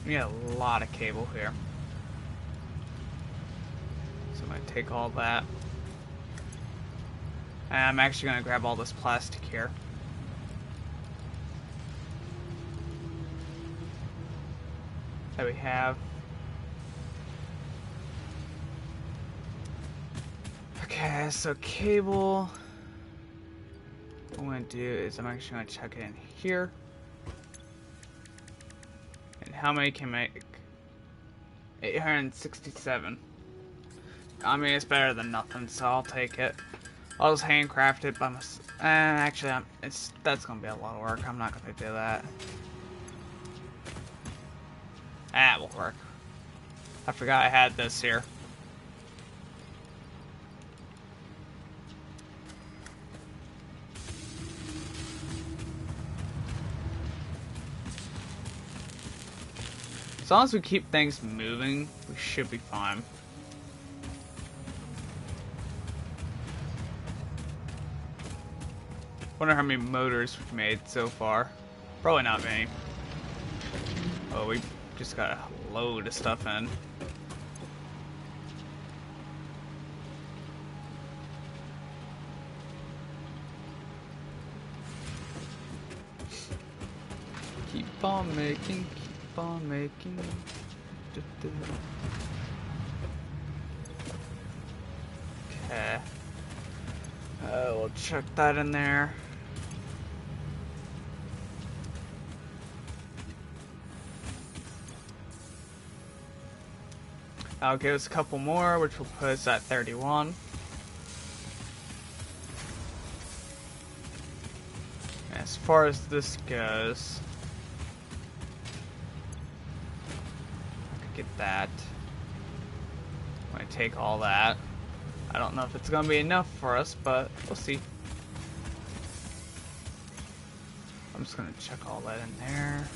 We got a lot of cable here. So I'm going to take all that. And I'm actually going to grab all this plastic here. That we have. Okay, so cable. What I'm going to do is I'm actually going to chuck it in here. How many can make? 867. I mean, it's better than nothing, so I'll take it. I'll just handcraft it by myself. Actually, that's gonna be a lot of work. I'm not gonna do that. That will work. I forgot I had this here. As long as we keep things moving, we should be fine. Wonder how many motors we've made so far. Probably not many. Oh, we just got a load of stuff in. Keep on making. On making. Okay. We'll chuck that in there. I'll give us a couple more, which will put us at 31. As far as this goes, get that. I'm gonna take all that. I don't know if it's gonna be enough for us, but we'll see. I'm just gonna chuck all that in there.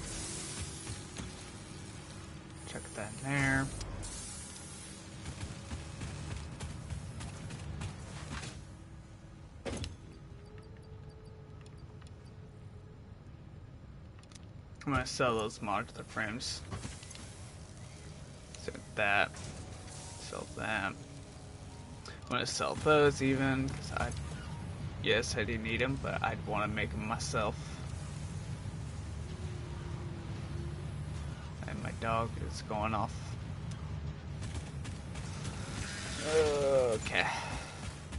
Chuck that in there. I'm gonna sell those modular frames. So that, sell that. I'm gonna sell those even, because yes, I do need them, but I'd want to make them myself. And my dog is going off. Okay.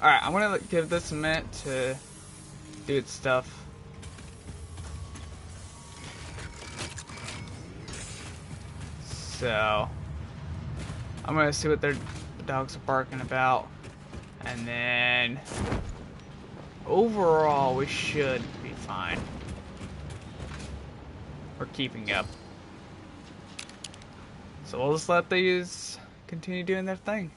Alright, I'm gonna give this a minute to do its stuff. So, I'm gonna see what the dogs are barking about. And then, overall, we should be fine. We're keeping up. So we'll just let these continue doing their thing.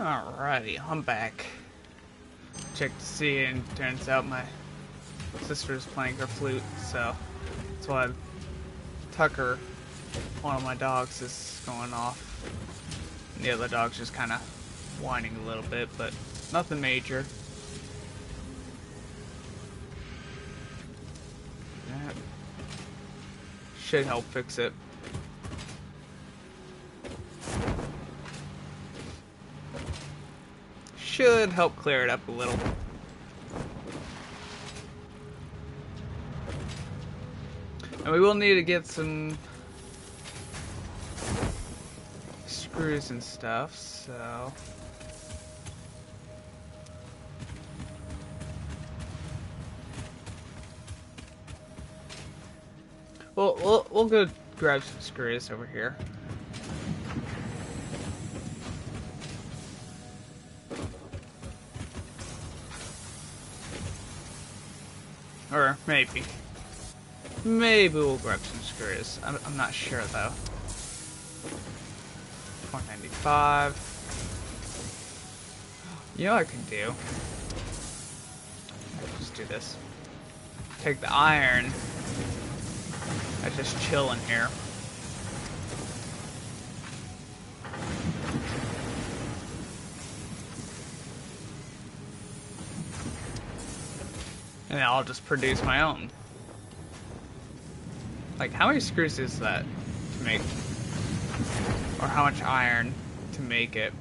Alrighty, I'm back. Check to see, and turns out my sister's playing her flute, so that's why Tucker, one of my dogs, is going off. And the other dog's just kind of whining a little bit, but nothing major. That should help fix it. Should help clear it up a little. And we will need to get some screws and stuff, so we'll go grab some screws over here. Or maybe we'll grab some screws. I'm not sure though. 495. You know what I can do? Just do this. Take the iron. I just chill in here. And then I'll just produce my own. Like, how many screws is that to make? Or how much iron to make it?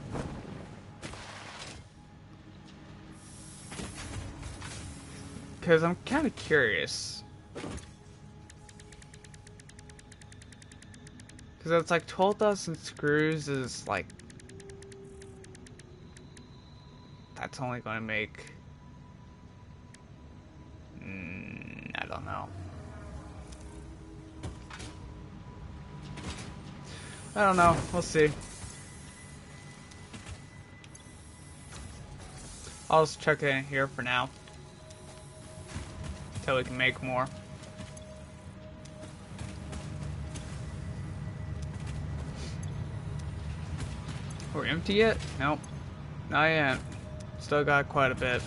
Because I'm kind of curious. Because that's like 12,000 screws is like... That's only going to make... I don't know. I don't know. We'll see. I'll just chuck it in here for now. Until we can make more. We're empty yet? Nope. Not yet. Still got quite a bit.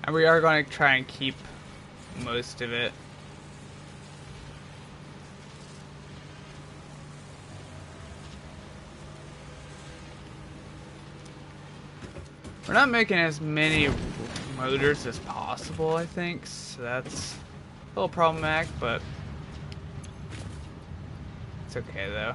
And we are going to try and keep most of it. We're not making as many motors as possible, I think, so that's a little problematic, but it's okay though.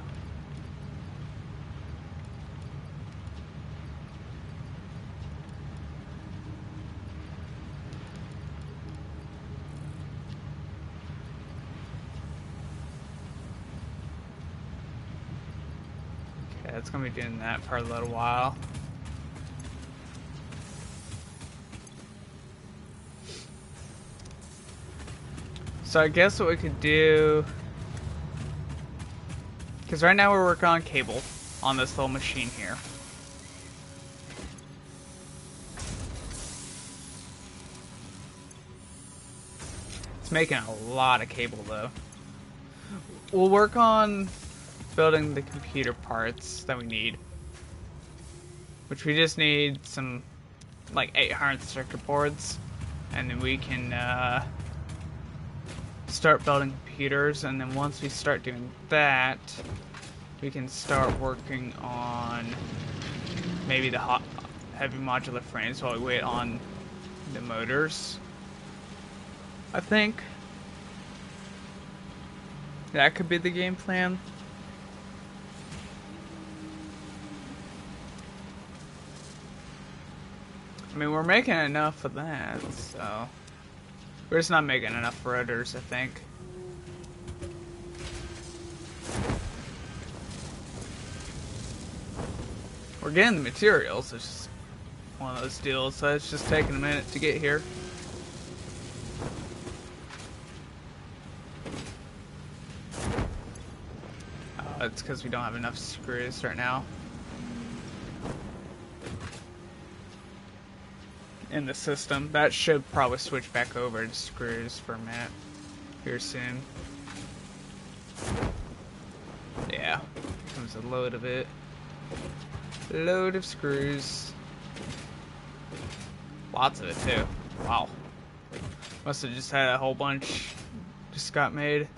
Okay, it's gonna be doing that for a little while. So I guess what we could do, because right now we're working on cable on this little machine here. It's making a lot of cable though. We'll work on building the computer parts that we need, which we just need some like 800 circuit boards, and then we can start building computers, and then once we start doing that, we can start working on maybe the heavy modular frames while we wait on the motors. I think that could be the game plan. I mean, we're making enough of that, so we're just not making enough rotors, I think. We're getting the materials, it's just one of those deals, so it's just taking a minute to get here. It's because we don't have enough screws right now. in the system. That should probably switch back over to screws for a minute here soon. Yeah, here comes a load of it. Load of screws. Lots of it too. Wow. Must have just had a whole bunch just got made.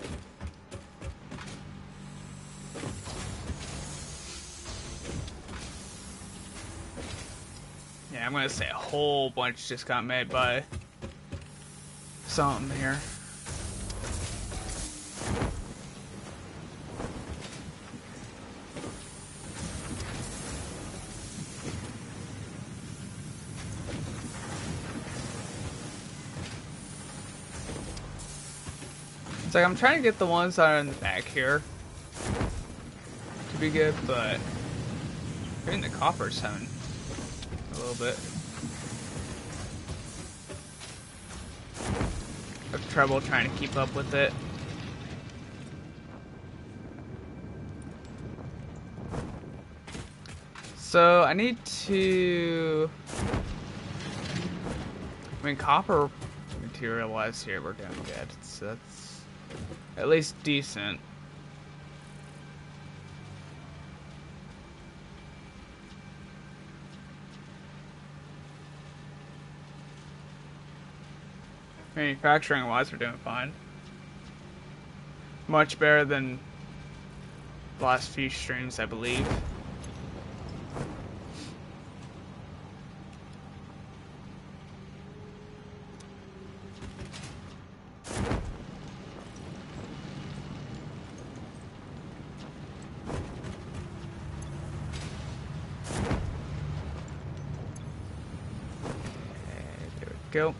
Yeah, I'm gonna say a whole bunch just got made by something here. It's like I'm trying to get the ones that are in the back here to be good, but even the copper's having a little bit of trouble trying to keep up with it. So I need to, I mean, copper material-wise here, we're doing good. So that's at least decent. Manufacturing wise, we're doing fine. Much better than the last few streams, I believe. There we go.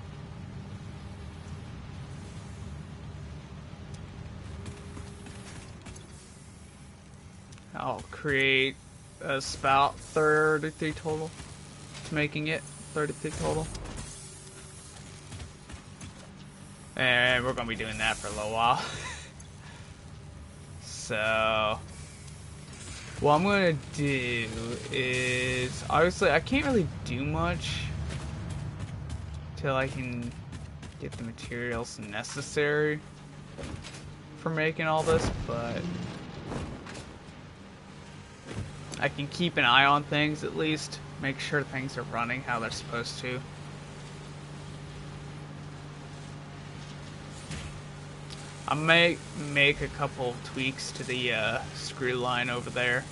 I'll create a spout 33 total to making it 33 total. And we're gonna be doing that for a little while. So what I'm gonna do is, obviously I can't really do much till I can get the materials necessary for making all this, but I can keep an eye on things at least, make sure things are running how they're supposed to. I may make a couple of tweaks to the screw line over there,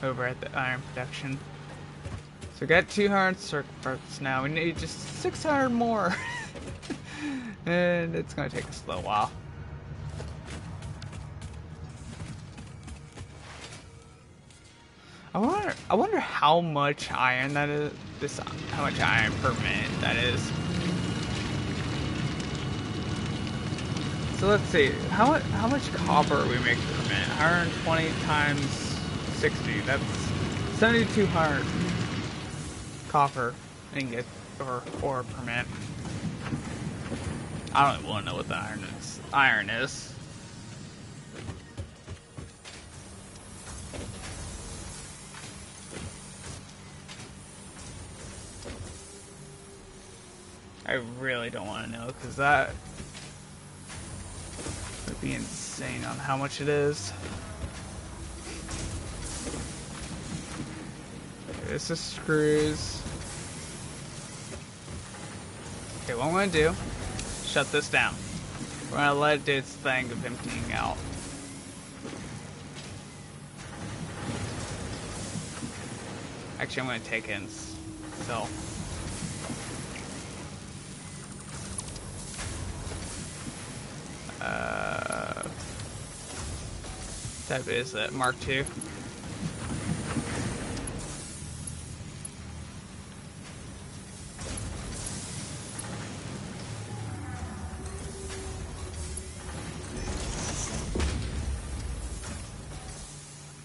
over at the iron production. So we got 200 circuit parts now, we need just 600 more. And it's gonna take us a little while. I wonder how much iron that is. How much iron per minute that is. So let's see. How much copper we make per minute? 120 times 60. That's 7,200 copper ingot or ore per minute. I don't even want to know what the iron is. I really don't want to know, because that would be insane on how much it is. Okay, this is screws. Okay, what I'm going to do, shut this down. We're going to let it do its thing of emptying out. Actually, I'm going to take in still. Type is that Mark II.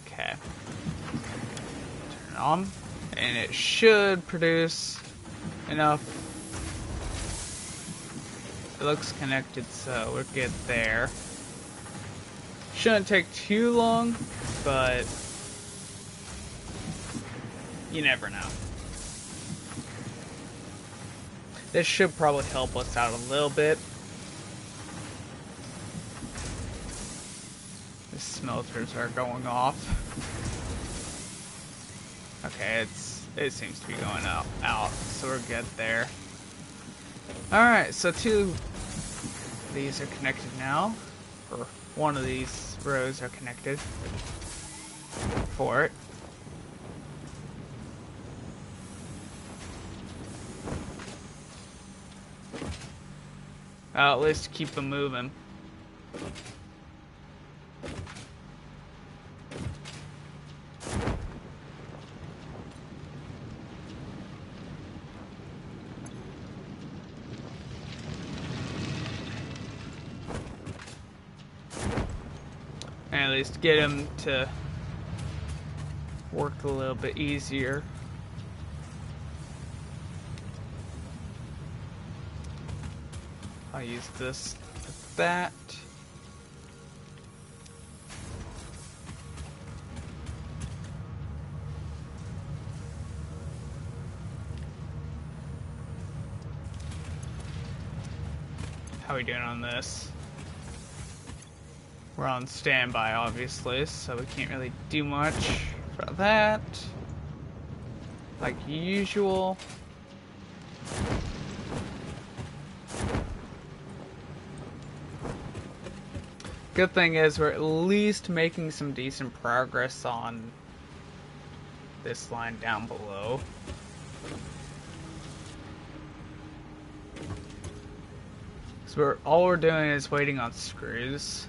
Okay. Turn it on, and it should produce enough. It looks connected, so we're good there. Shouldn't take too long, but you never know. This should probably help us out a little bit. The smelters are going off. Okay, it seems to be going out, so we're good there. Alright, so 2 of these are connected now. Or 1 of these rows are connected for it. At least keep them moving. And at least get them to work a little bit easier. I'll use this with that. How are we doing on this? We're on standby, obviously, so we can't really do much about that. Like usual. Good thing is we're at least making some decent progress on this line down below. So all we're doing is waiting on screws.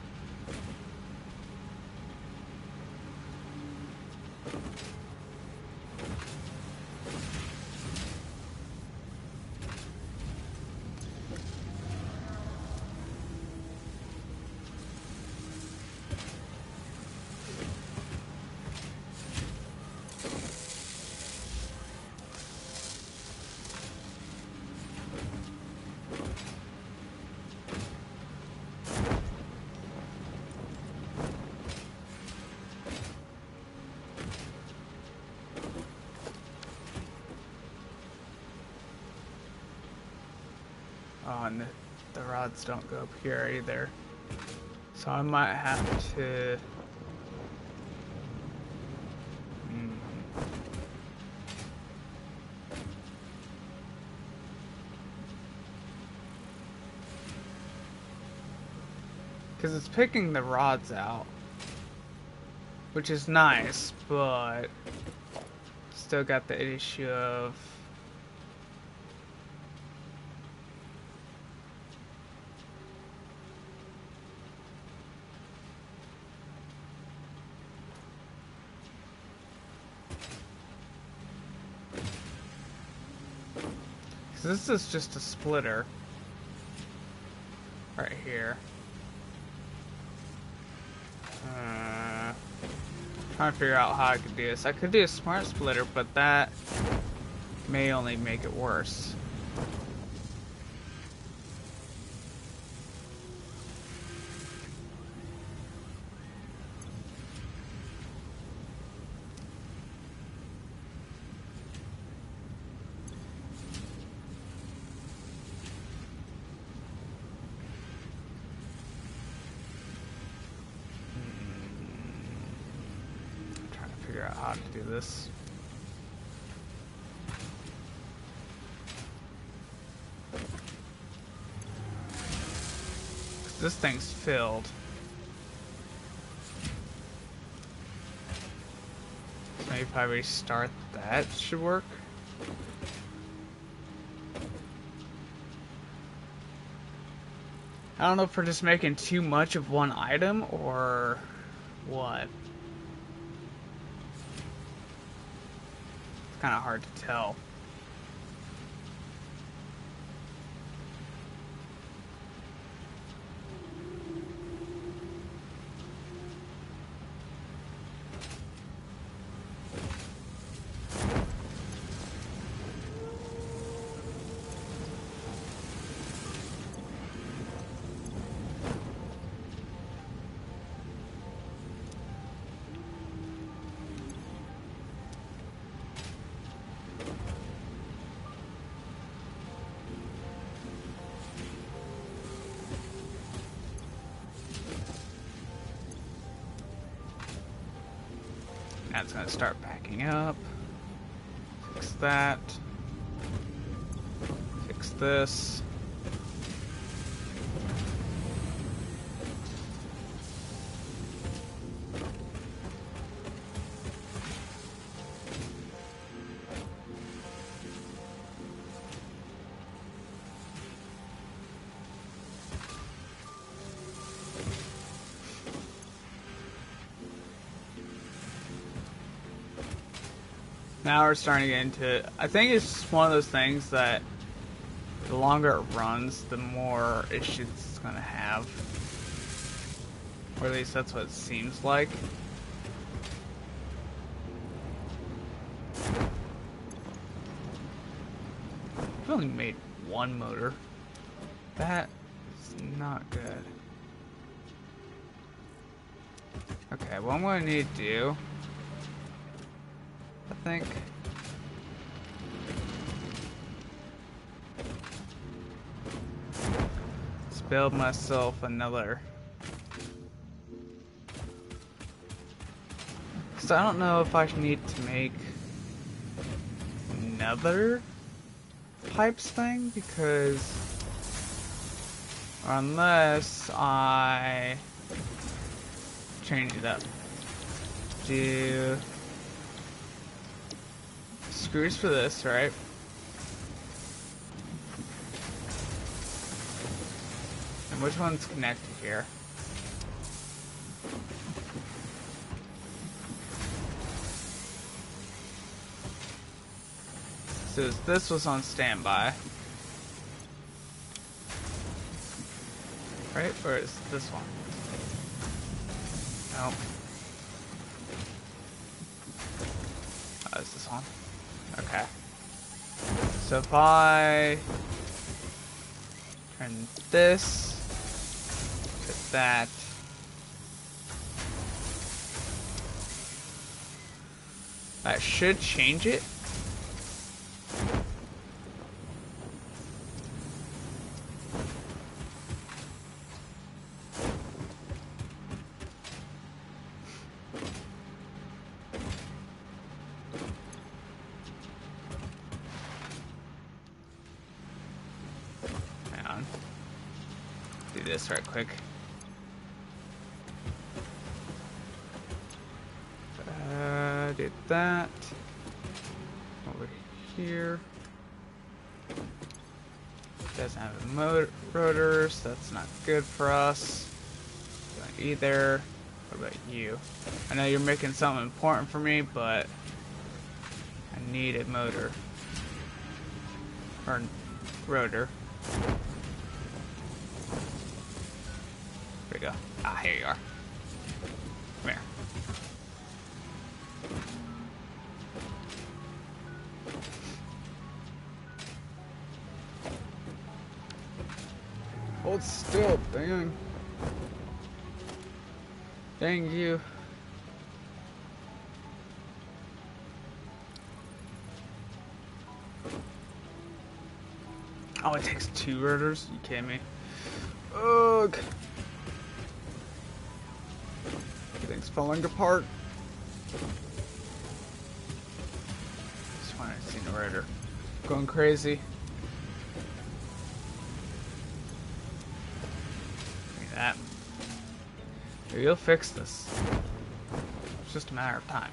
Oh, and the rods don't go up here either. So I might have to... Because it's picking the rods out. Which is nice, but... Still got the issue of... This is just a splitter right here. Trying to figure out how I could do this. I could do a smart splitter, but that may only make it worse. Figure out how to do this. This thing's filled. Maybe if I restart that, should work. I don't know if we're just making too much of one item or what. Kind of hard to tell. That's gonna start backing up. Fix that. Fix this. Now we're starting to get into it. I think it's just one of those things that the longer it runs, the more issues it's going to have. Or at least that's what it seems like. I've only made one motor. That is not good. Okay, what I'm going to need to do, I think, let's build myself another. So I don't know if I need to make another pipes thing, because unless I change it up, do screws for this, right? And which one's connected here? So this was on standby, right? Or is this one? Nope. Oh, is this one? Okay. So if I turn this to that, that should change it. Do this right quick. Did that over here. Doesn't have a motor rotors. That's not good for us. Not either. What about you? I know you're making something important for me, but I need a motor or rotor. There we go. Ah, here you are. Come here. Hold still, dang. Dang you. Oh, it takes 2 rotors? You kidding me? Ugh. Everything's falling apart. Just wanted to see the rotor. Going crazy. Look at that. You'll fix this. It's just a matter of time.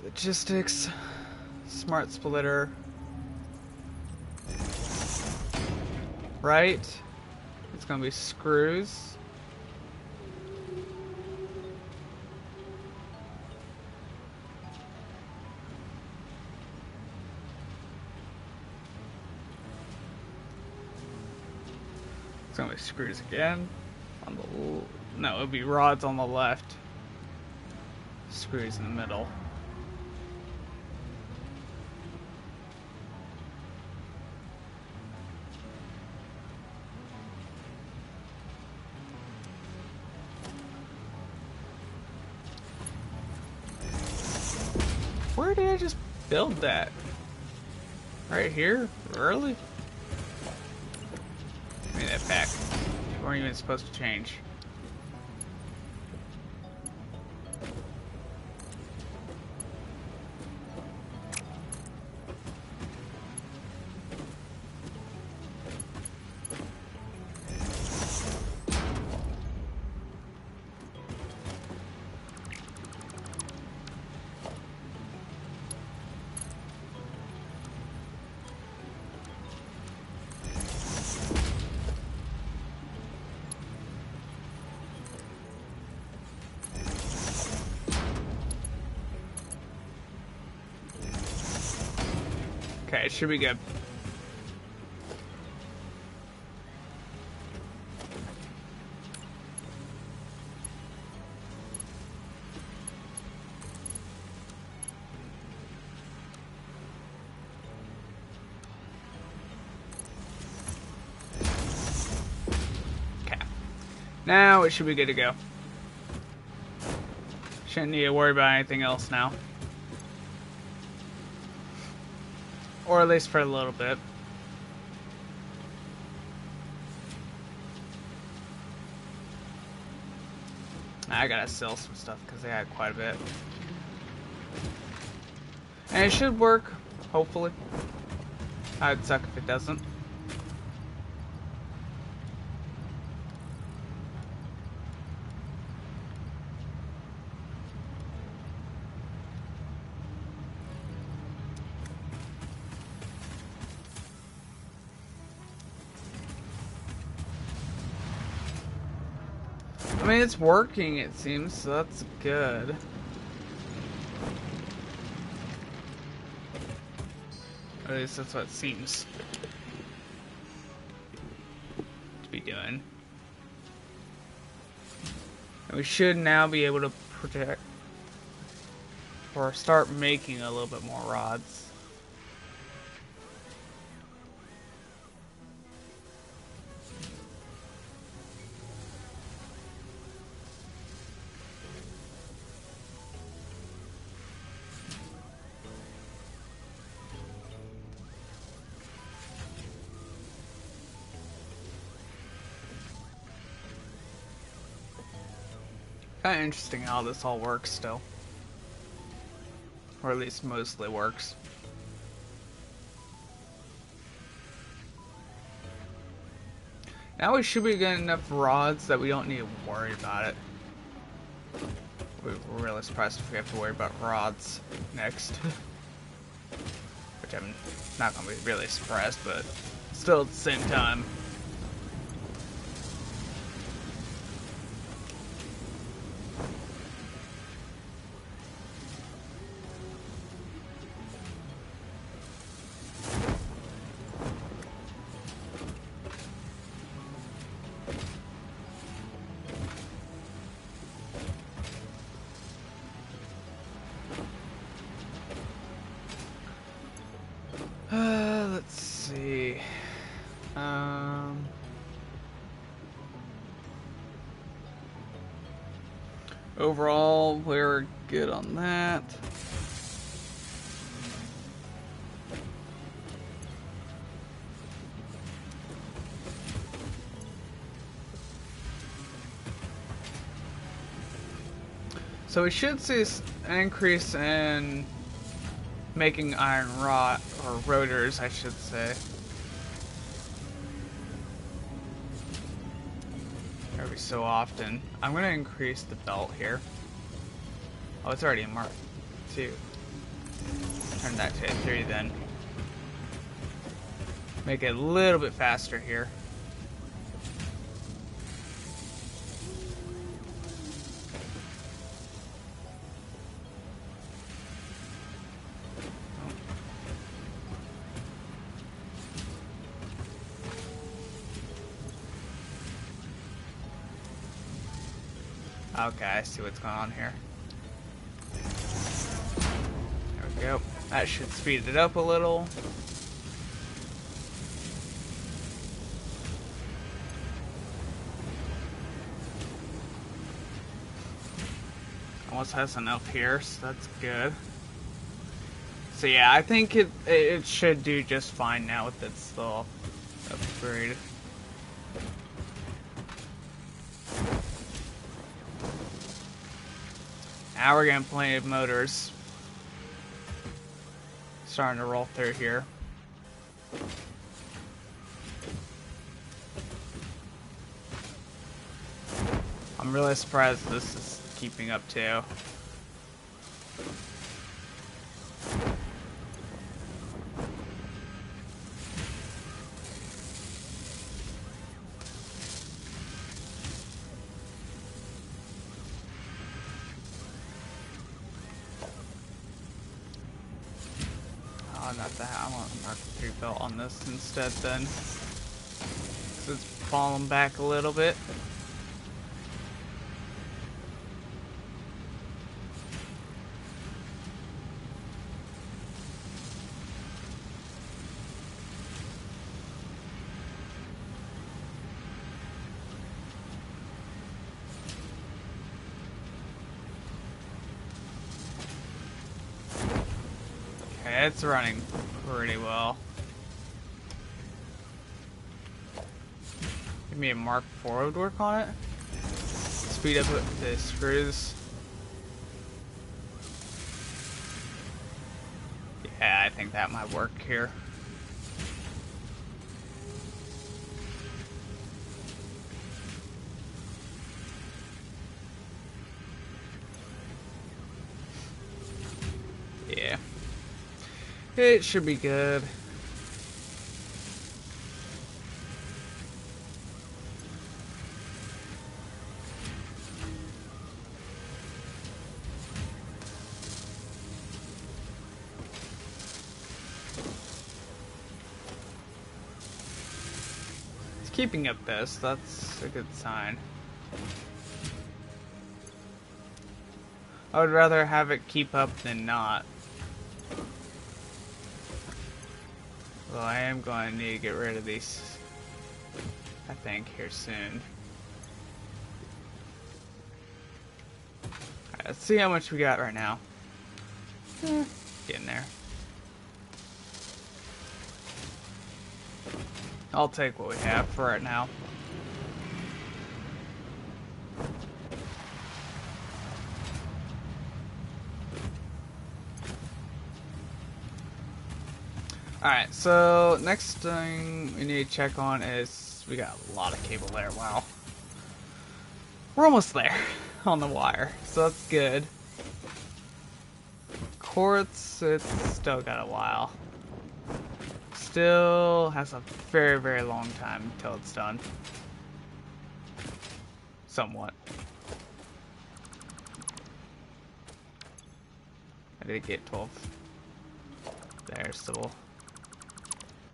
Logistics, smart splitter, right? It's gonna be screws. It's gonna be screws again. On the no, it'll be rods on the left. Screws in the middle. Where did I just build that? Right here? Really? Give me that back. You weren't even supposed to change. Okay, it should be good. Okay. Now it should be good to go. Shouldn't need to worry about anything else now. Or at least for a little bit. I gotta sell some stuff because they had quite a bit. And it should work, hopefully. I'd suck if it doesn't. I mean, it's working, it seems, so that's good. At least that's what it seems to be doing. And we should now be able to protect or start making a little bit more rods. Kind of interesting how this all works still. Or at least mostly works. Now we should be getting enough rods that we don't need to worry about it. We're really surprised if we have to worry about rods next. Which I'm not going to be really surprised, but still at the same time. Let's see. Overall, we're good on that. So we should see an increase in making iron rod, or rotors, I should say. Every so often. I'm going to increase the belt here. Oh, it's already in Mark 2. Turn that to a 3 then. Make it a little bit faster here. Okay, I see what's going on here. There we go. That should speed it up a little. Almost has enough here, so that's good. So yeah, I think it should do just fine now with its little upgrade. Now we're getting plenty of motors starting to roll through here. I'm really surprised this is keeping up too. Oh, not that. I want a Mark III belt on this instead then. 'Cause it's falling back a little bit. Okay, it's running pretty well. Give me a Mark IV would work on it. Speed up the screws. Yeah, I think that might work here. Yeah. It should be good. It's keeping up this. That's a good sign. I would rather have it keep up than not. Well, I am going to need to get rid of these, I think, here soon. Alright, let's see how much we got right now. Getting there. I'll take what we have for right now. Alright, so next thing we need to check on is we got a lot of cable there. Wow. We're almost there on the wire, so that's good. Quartz, it's still got a while. Still has a very, very long time until it's done. Somewhat. I did get 12 there, so we'll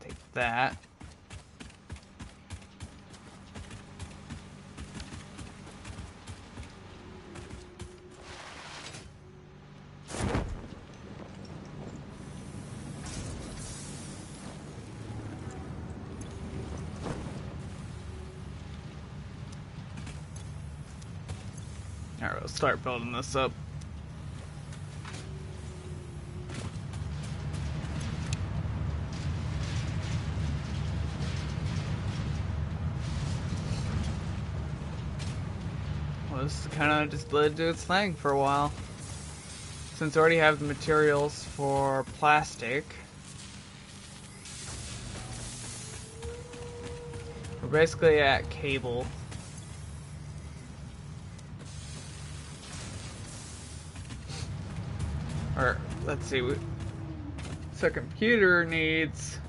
take that. Alright, we'll start building this up. Well, this kind of just let it do its thing for a while. Since I already have the materials for plastic, we're basically at cable. Or, let's see, so computer needs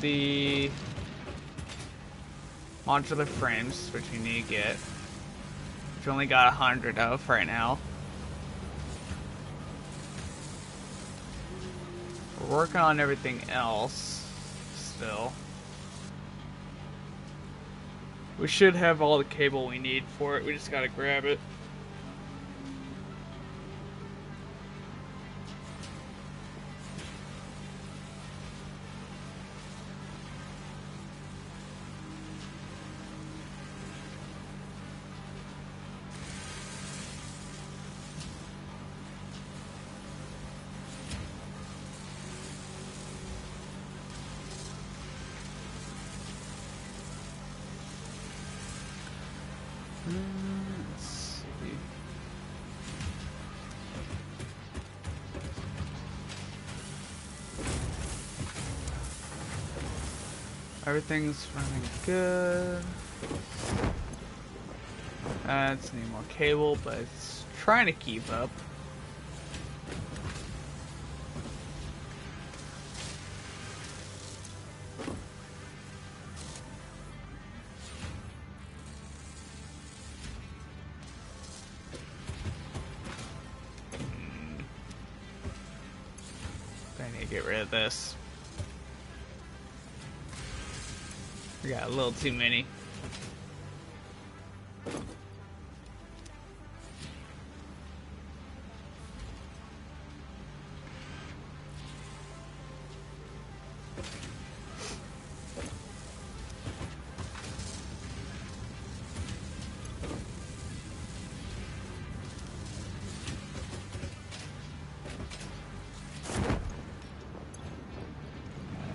the modular frames, which you need to get, which we only got 100 of right now. We're working on everything else still. We should have all the cable we need for it, we just gotta grab it. Everything's running good. It's need more cable, but it's trying to keep up. I need to get rid of this. We got a little too many.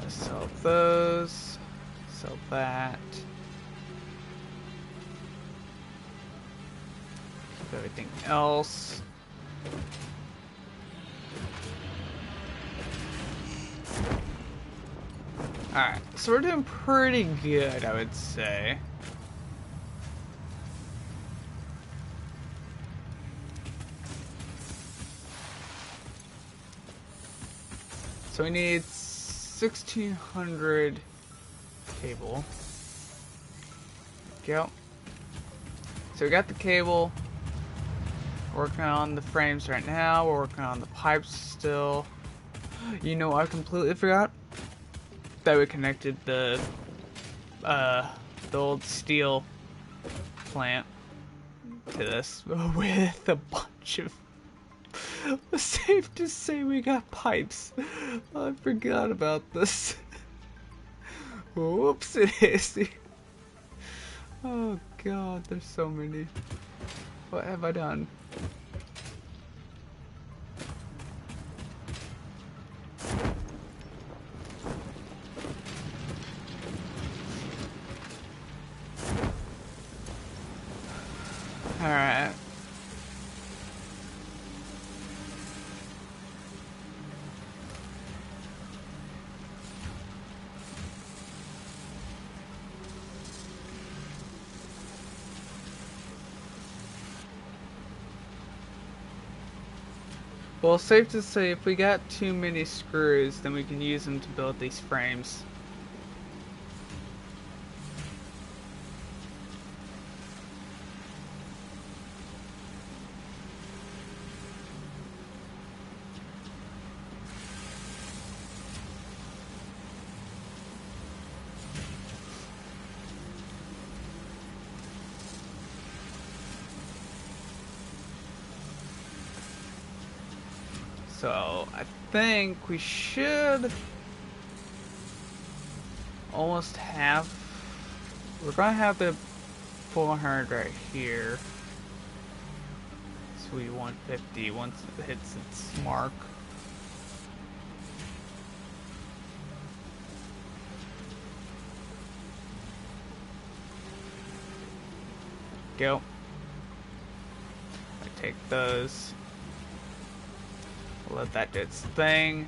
Sell those. Sell that. Keep everything else. Alright, so we're doing pretty good, I would say. So we need 1,600 cable. Go. So we got the cable. Working on the frames right now. We're working on the pipes still. You know, I completely forgot that we connected the old steel plant to this with a bunch of. It's safe to say we got pipes. I forgot about this. Whoops, it is. Oh god, there's so many. What have I done? Alright. Well, it's safe to say if we got too many screws, then we can use them to build these frames. So, I think we should almost have, we're gonna have the 400 right here. So we 150 once it hits its mark. Go. I take those. Let that do its thing.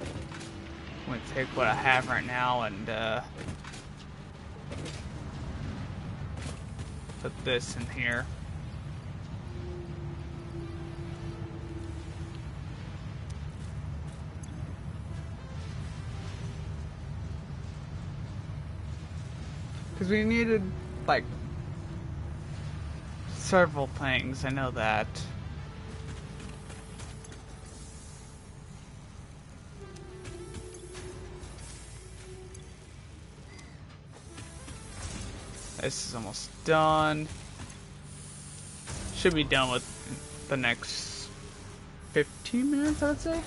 I'm gonna take what I have right now and put this in here. Because we needed, like, several things, I know that. This is almost done. Should be done with the next 15 minutes, I'd say.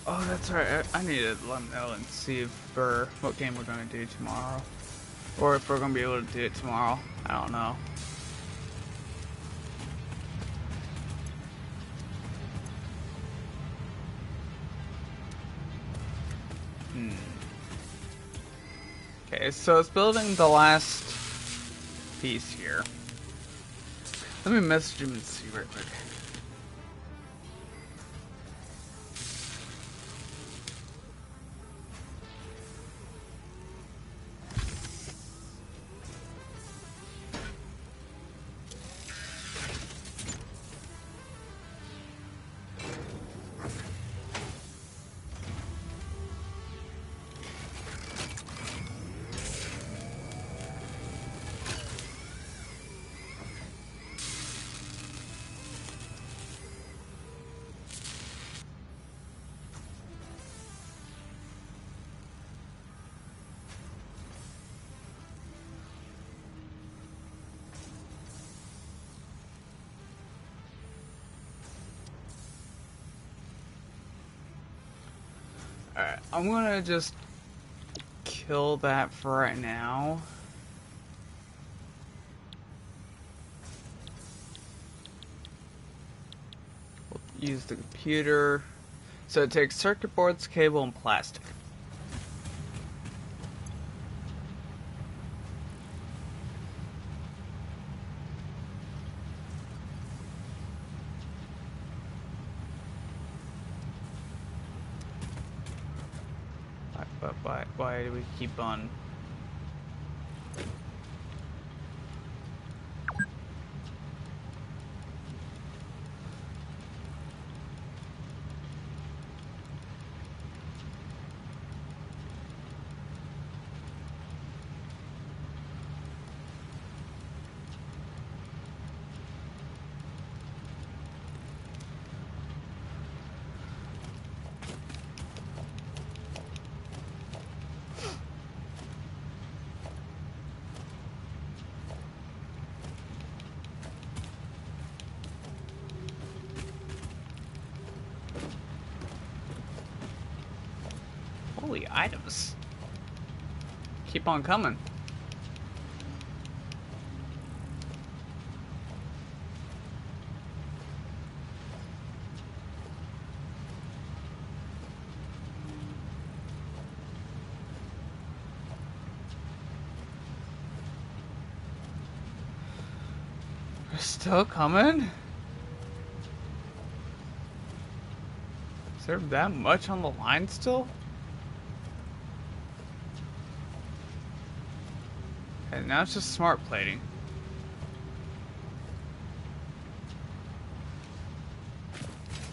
Oh, that's right. I need to let them know and see if what game we're going to do tomorrow. Or if we're going to be able to do it tomorrow. I don't know. Okay, so it's building the last piece here. Let me message him and see right quick. Alright, I'm gonna just kill that for right now. We'll use the computer. So it takes circuit boards, cable, and plastic. But why do we keep on? Holy items. Keep on coming. They're still coming? Is there that much on the line still? And now it's just smart plating.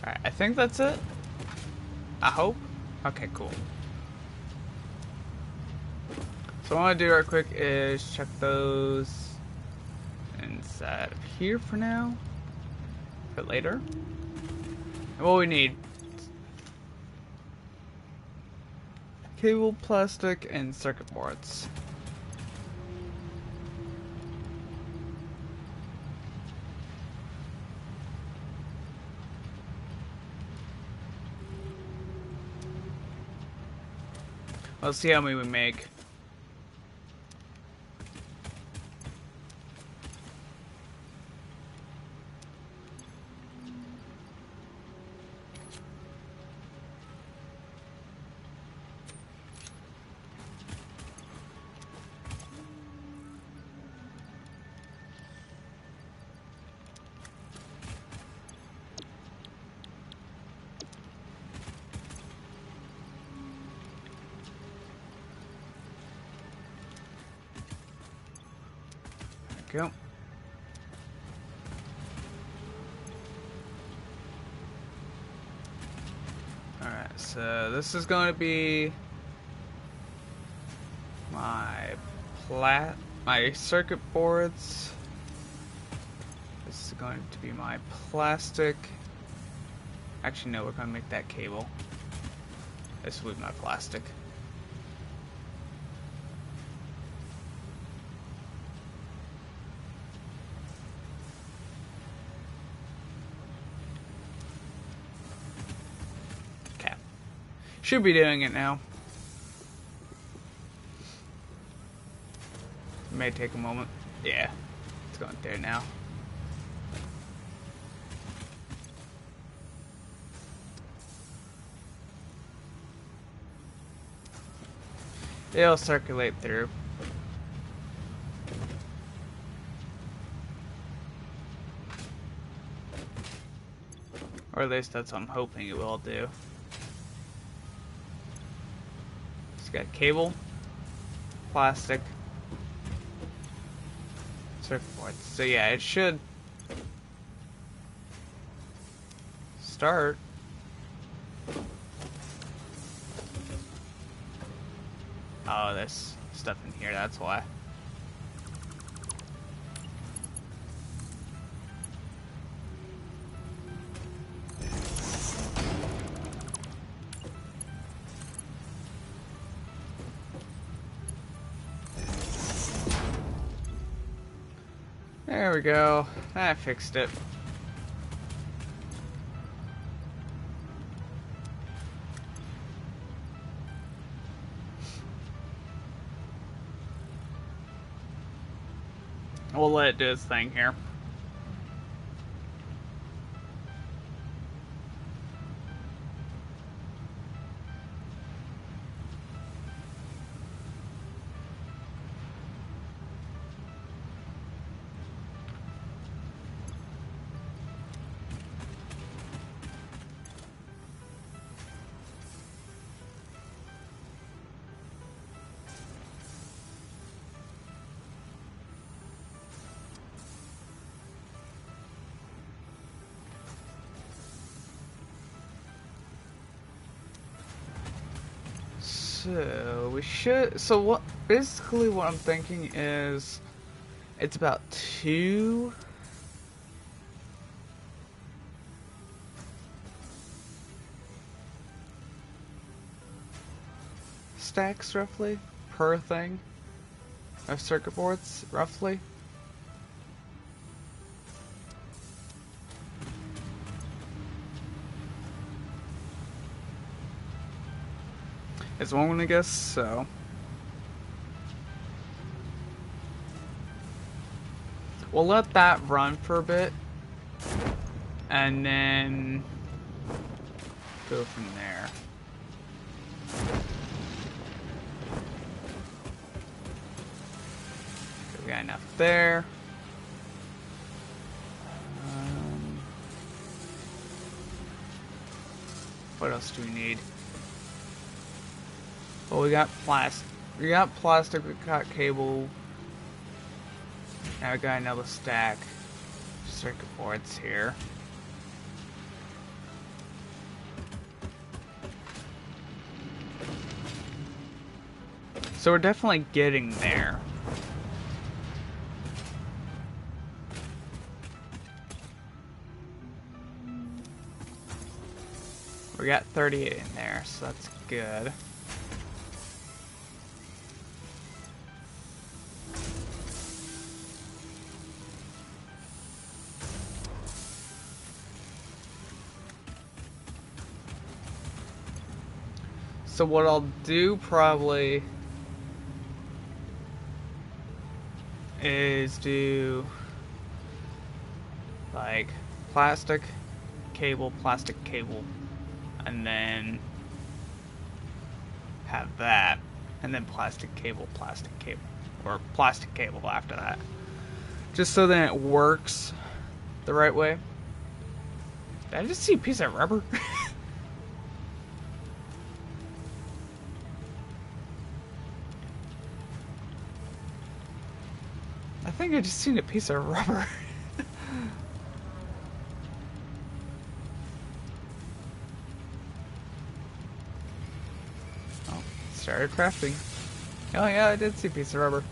Alright, I think that's it. I hope. Okay, cool. So what I want to do right quick is check those inside of here for now. For later. And what we need: cable, plastic, and circuit boards. Let's see how many we make. Go. Alright, so this is going to be my circuit boards. This is going to be my plastic. Actually, no, we're going to make that cable. This will be my plastic. Should be doing it now. May take a moment. Yeah, it's going through now. It'll circulate through. Or at least that's what I'm hoping it will do. It's got cable, plastic, circuit boards. So yeah, it should start. Oh, there's stuff in here, that's why. There we go. I fixed it. We'll let it do its thing here. So we should. So what? Basically, what I'm thinking is, it's about 2 stacks roughly per thing of circuit boards, roughly. Is one gonna guess, so we'll let that run for a bit and then go from there. We got enough there. What else do we need? Well, we got plastic. We got plastic. We got cable. Now we got another stack of circuit boards here. So we're definitely getting there. We got 38 in there, so that's good. So what I'll do probably is do like plastic cable, and then have that, and then plastic cable, or plastic cable after that. Just so that it works the right way. Did I just see a piece of rubber? I think I just seen a piece of rubber. Oh, started crafting. Oh yeah, I did see a piece of rubber.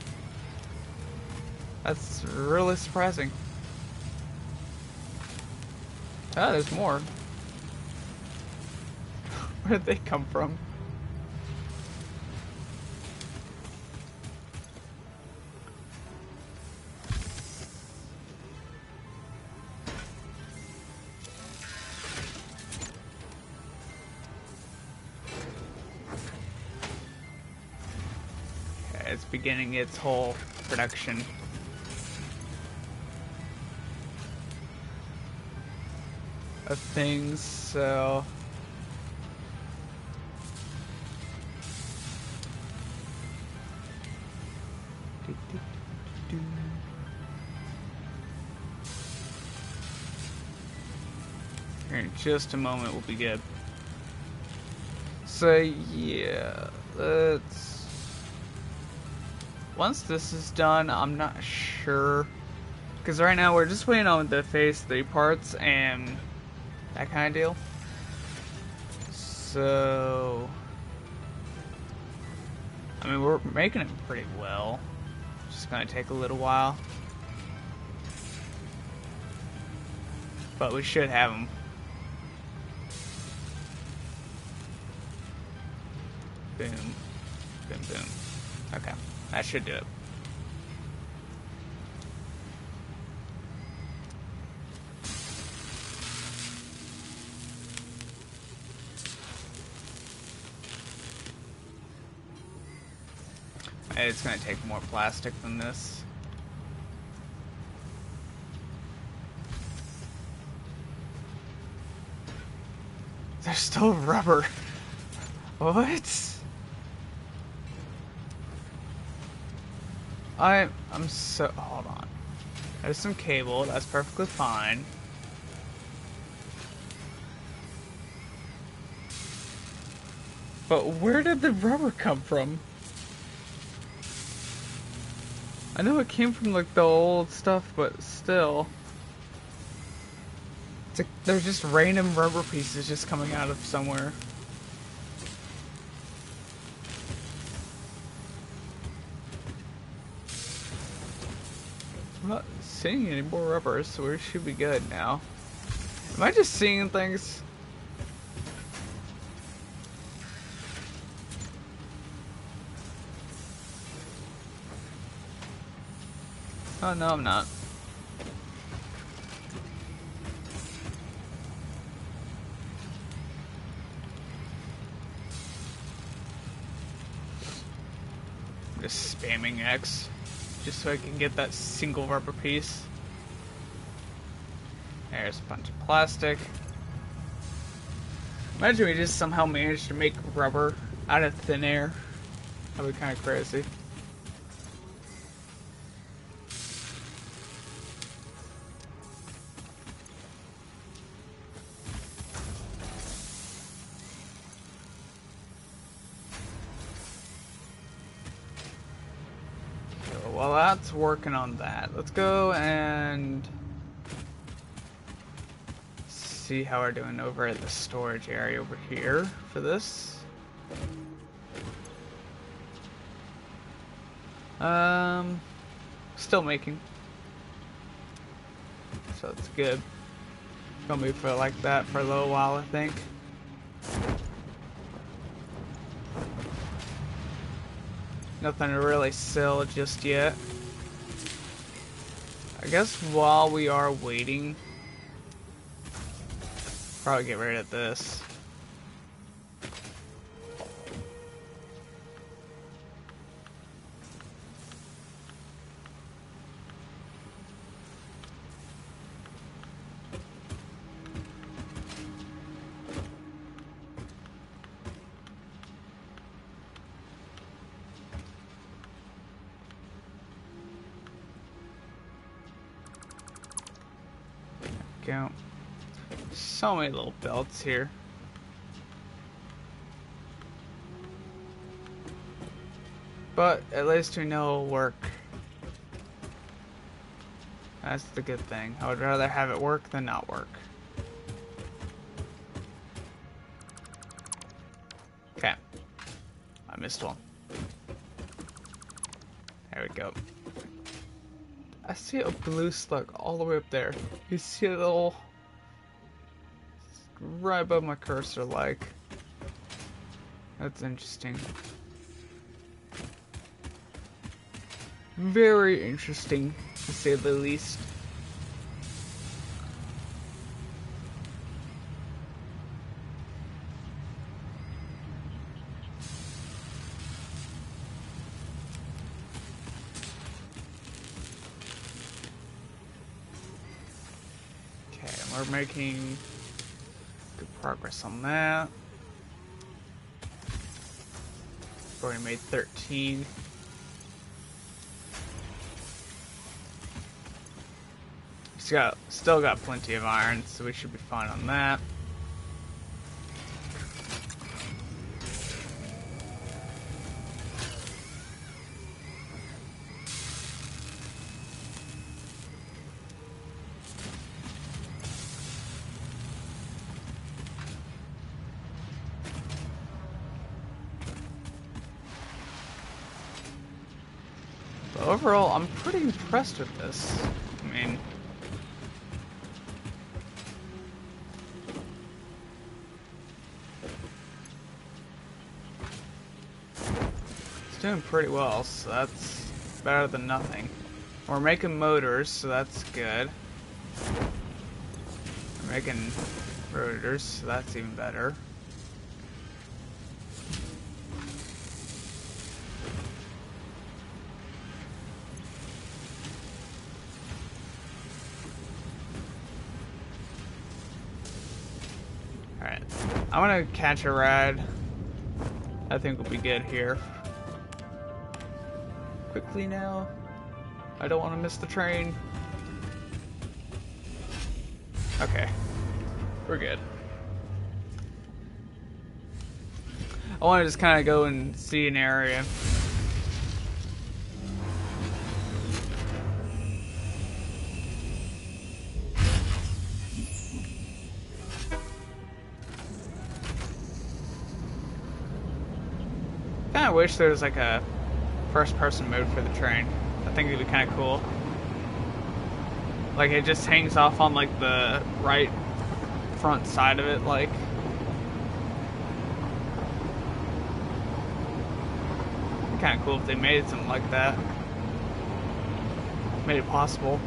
That's really surprising. Oh, there's more. Where did they come from? just beginning its whole production. Of things, so here in just a moment we'll be good. So yeah, let's once this is done, I'm not sure, because right now we're just waiting on the phase 3 parts and that kind of deal. So I mean, we're making it pretty well. Just gonna take a little while, but we should have them. Boom, boom, boom. Okay, that should do it. It's gonna take more plastic than this. There's still rubber. What? I'm so, hold on. There's some cable, that's perfectly fine. But where did the rubber come from? I know it came from like the old stuff, but still. It's like there's just random rubber pieces just coming out of somewhere. I'm not seeing any more rubbers, so we should be good now. Am I just seeing things? Oh no, I'm not. Just spamming X, just so I can get that single rubber piece. There's a bunch of plastic. Imagine we just somehow managed to make rubber out of thin air. That'd be kind of crazy. While that's working on that, let's go and see how we're doing over at the storage area over here for this. Still making. So it's good. Gonna be for like that for a little while, I think. Nothing to really sell just yet. I guess while we are waiting, probably get rid of this. Go. So many little belts here. But at least we know it'll work. That's the good thing. I would rather have it work than not work. Okay. I missed one. There we go. I see a blue slug all the way up there. You see a little... right above my cursor, like. That's interesting. Very interesting, to say the least. we're making good progress on that. Already made 13. Still got plenty of iron, so we should be fine on that. But overall, I'm pretty impressed with this. I mean, it's doing pretty well, so that's better than nothing. We're making motors, so that's good. We're making rotors, so that's even better. Alright, I'm gonna catch a ride. I think we'll be good here. Quickly now. I don't want to miss the train. Okay, we're good. I want to just kind of go and see an area. I wish there was like a first-person mode for the train. I think it'd be kind of cool. Like it just hangs off on like the right front side of it, like. Kind of cool if they made something like that. Made it possible.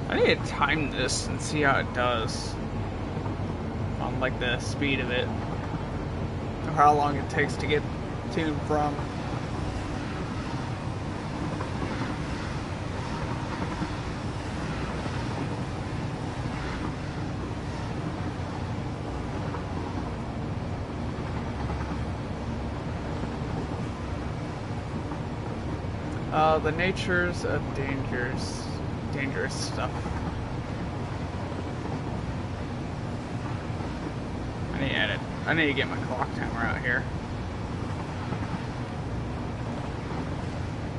I need to time this and see how it does on like the speed of it, or how long it takes to get to and from. The natures of dangerous stuff. I need to get my clock timer out here.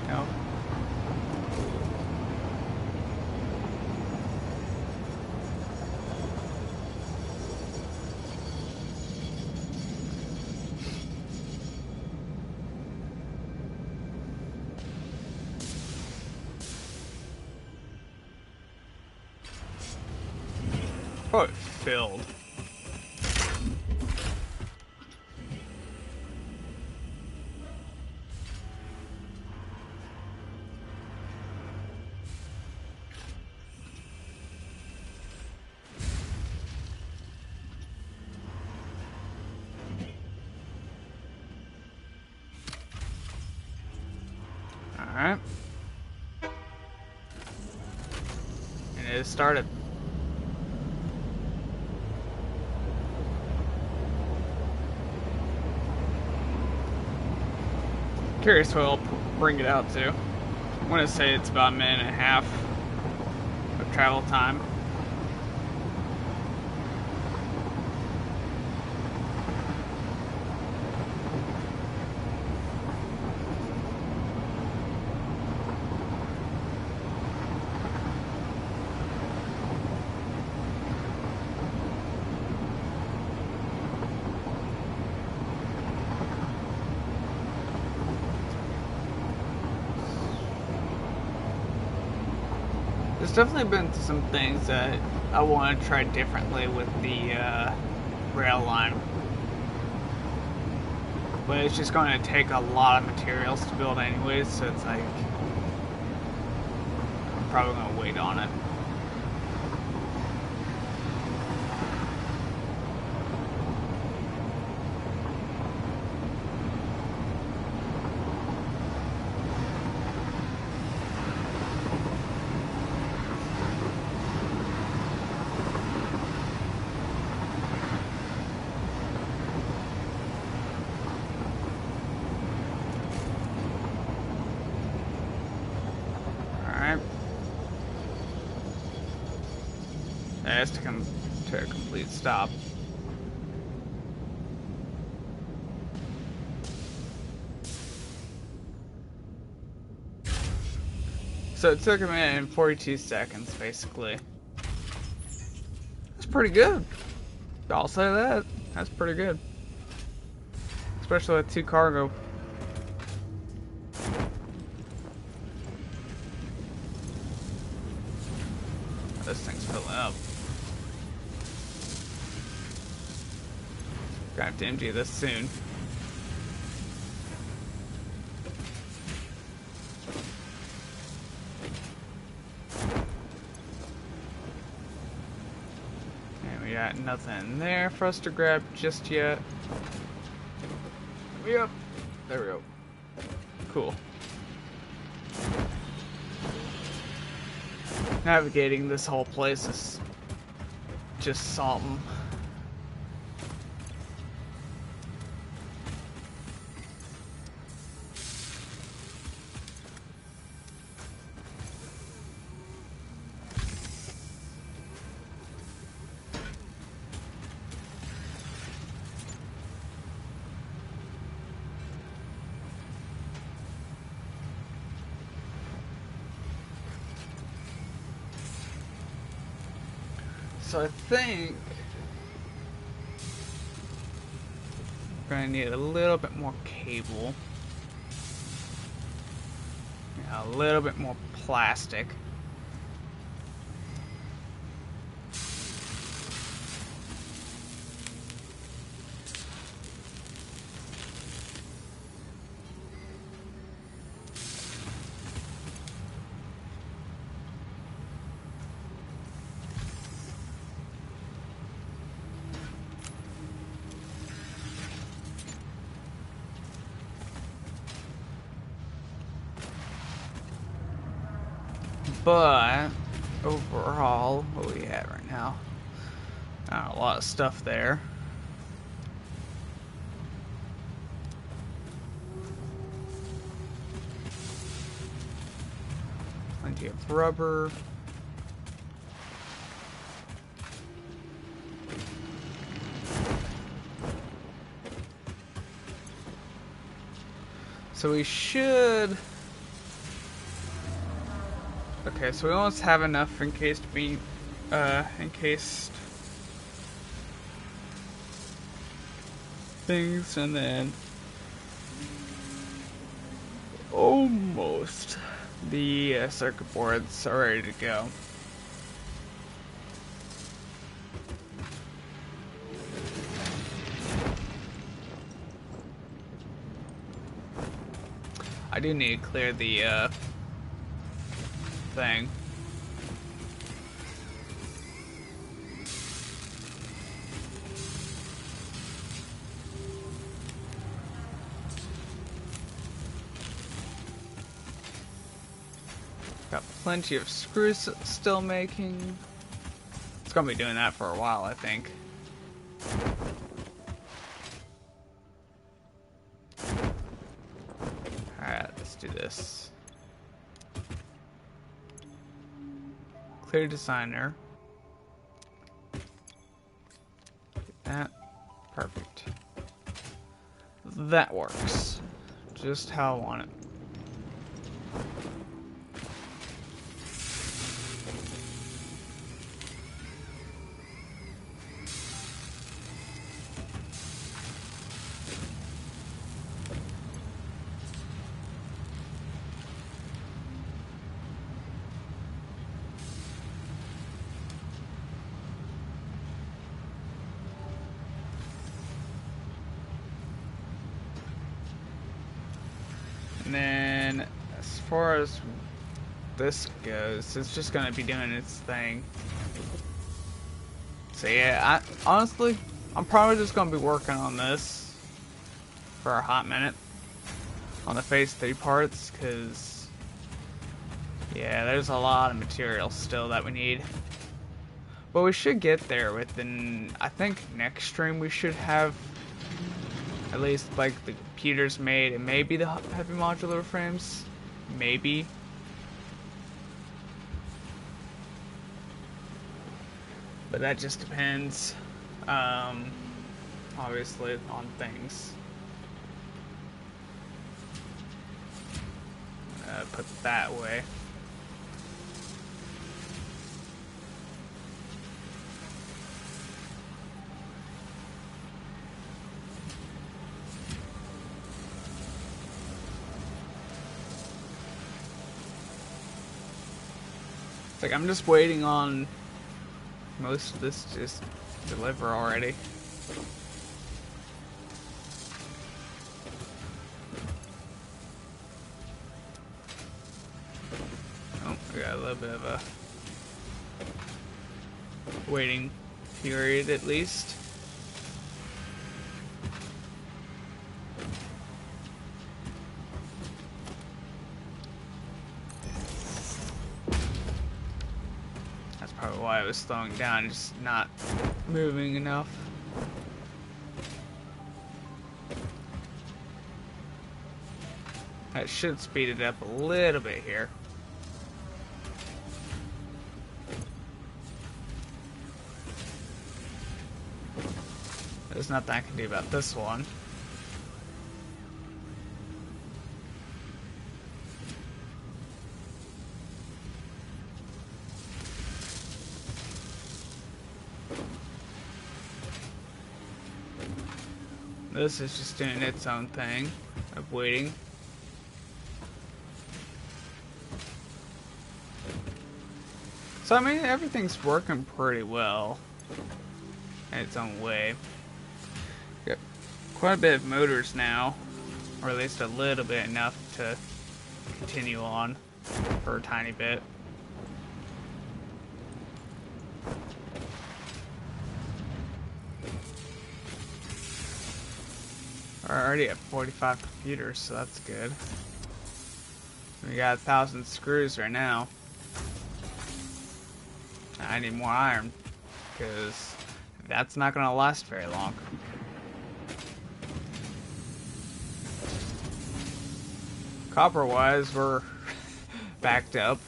No. Oh, it filled. Alright. And it started. Curious what I'll bring it out to. I'm gonna say it's about a minute and a half of travel time. There's definitely been some things that I want to try differently with the rail line. But it's just going to take a lot of materials to build anyways, so it's like, I'm probably going to wait on it. It has to come to a complete stop. So it took a minute and 42 seconds, basically. That's pretty good. I'll say that. That's pretty good. Especially with 2 cargo. This thing's filling up. Gonna have to empty this soon. And we got nothing in there for us to grab just yet. Yep. There we go. Cool. Navigating this whole place is just something. So I think we're gonna need a little bit more cable, a little bit more plastic. But overall, what are we at right now? Not a lot of stuff there. Plenty of rubber. So we should. Okay, so we almost have enough encased things, and then almost the circuit boards are ready to go. I do need to clear the thing. Got plenty of screws still making. It's gonna be doing that for a while, I think. Alright, let's do this. Clear designer. That. Perfect. That works. Just how I want it. far as this goes, it's just gonna be doing its thing. So yeah, honestly, I'm probably just gonna be working on this for a hot minute on the phase 3 parts, because yeah, there's a lot of material still that we need. But we should get there within, I think next stream we should have at least like the computers made and maybe the heavy modular frames, maybe. But that just depends, obviously, on things. Put it that way. It's like I'm just waiting on most of this to just deliver already. Oh, we got a little bit of a waiting period at least. Probably why I was slowing down, just not moving enough. That should speed it up a little bit here. There's nothing I can do about this one. This is just doing its own thing of waiting. So I mean, everything's working pretty well in its own way. Got quite a bit of motors now, or at least a little bit, enough to continue on for a tiny bit. We're already at 45 computers, so that's good. We got 1,000 screws right now. I need more iron, because that's not going to last very long. Copper-wise, we're backed up,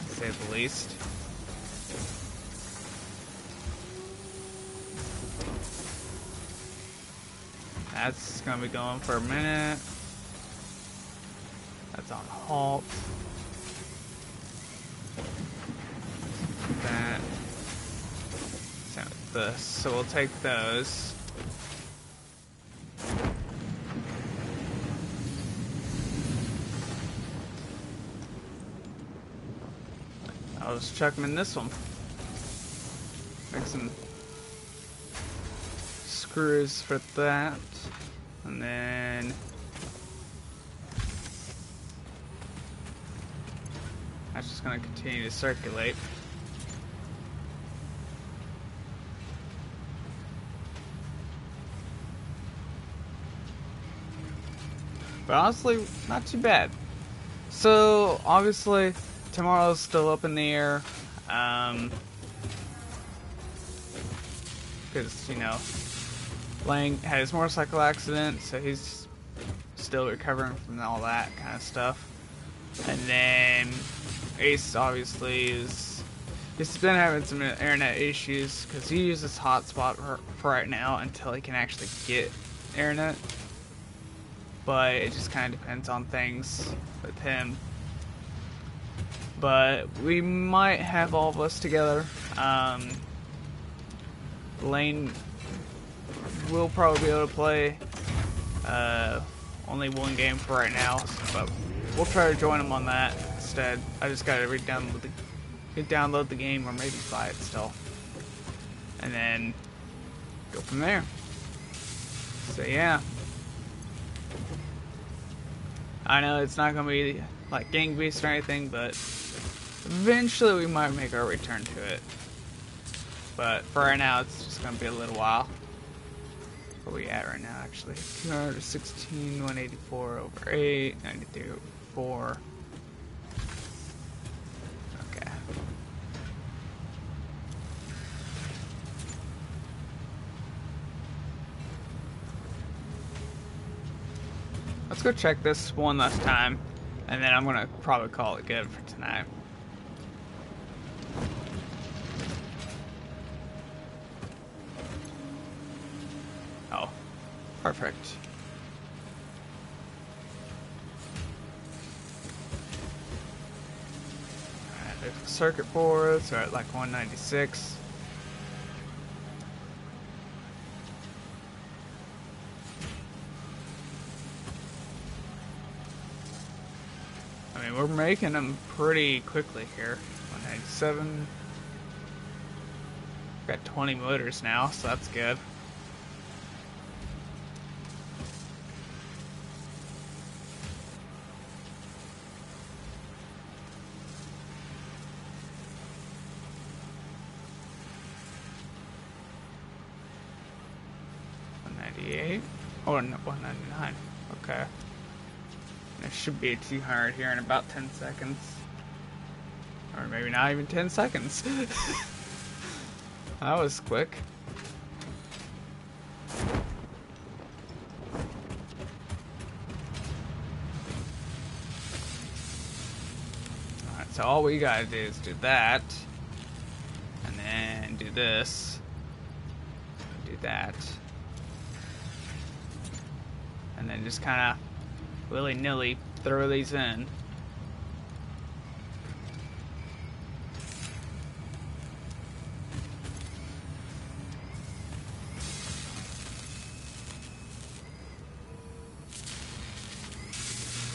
to say the least. That's gonna be going for a minute. That's on halt. That. Same with this. So we'll take those. I'll just chuck them in this one. Make some screws for that. And then that's just going to continue to circulate. But honestly, not too bad. So obviously tomorrow's still up in the air. Because, you know, Lang had his motorcycle accident, so he's still recovering from all that kind of stuff. And then Ace obviously he's been having some internet issues because he uses hotspot for right now until he can actually get internet. But it just kind of depends on things with him. But we might have all of us together. Lane will probably be able to play only one game for right now, but we'll try to join him on that instead. I just gotta download the game or maybe buy it still, and then go from there. So yeah, I know it's not gonna be like Gang Beast or anything, but eventually we might make our return to it. But for right now, it's just gonna be a little while. Where we at right now, actually? 216, 184 over 8, 93 over 4. Okay. Let's go check this one last time, and then I'm gonna probably call it good for tonight. Oh, perfect. Alright, the circuit boards are at like 196. I mean, we're making them pretty quickly here. 197. Got 20 motors now, so that's good. Oh, no, 199. Okay. It should be a 200 here in about 10 seconds. Or maybe not even 10 seconds. That was quick. Alright, so all we gotta do is do that. And then do this. Do that. And then just kind of willy-nilly throw these in.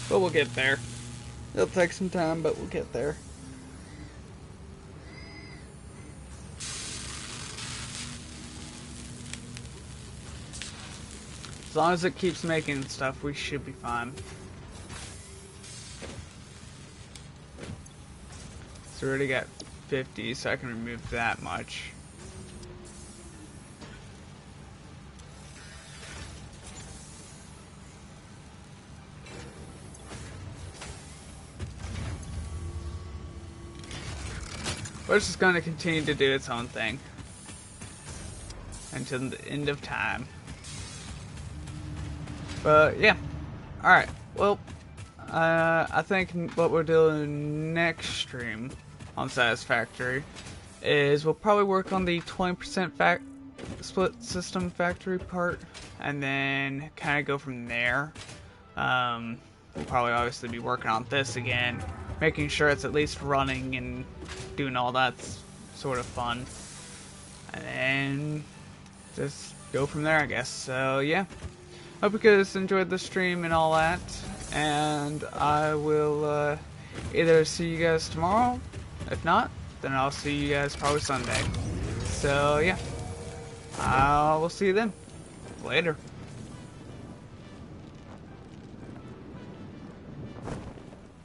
But we'll get there. It'll take some time, but we'll get there. As long as it keeps making stuff, we should be fine. So we already got 50, so I can remove that much. But it's just going to continue to do its own thing until the end of time. But yeah, alright, well, I think what we're doing next stream on Satisfactory is we'll probably work on the 20% split system factory part, and then kind of go from there. We'll probably obviously be working on this again, making sure it's at least running and doing all that's sort of fun, and then just go from there, I guess. So yeah. Hope you guys enjoyed the stream and all that, and I will either see you guys tomorrow. If not, then I'll see you guys probably Sunday. So yeah, I will see you then. Later.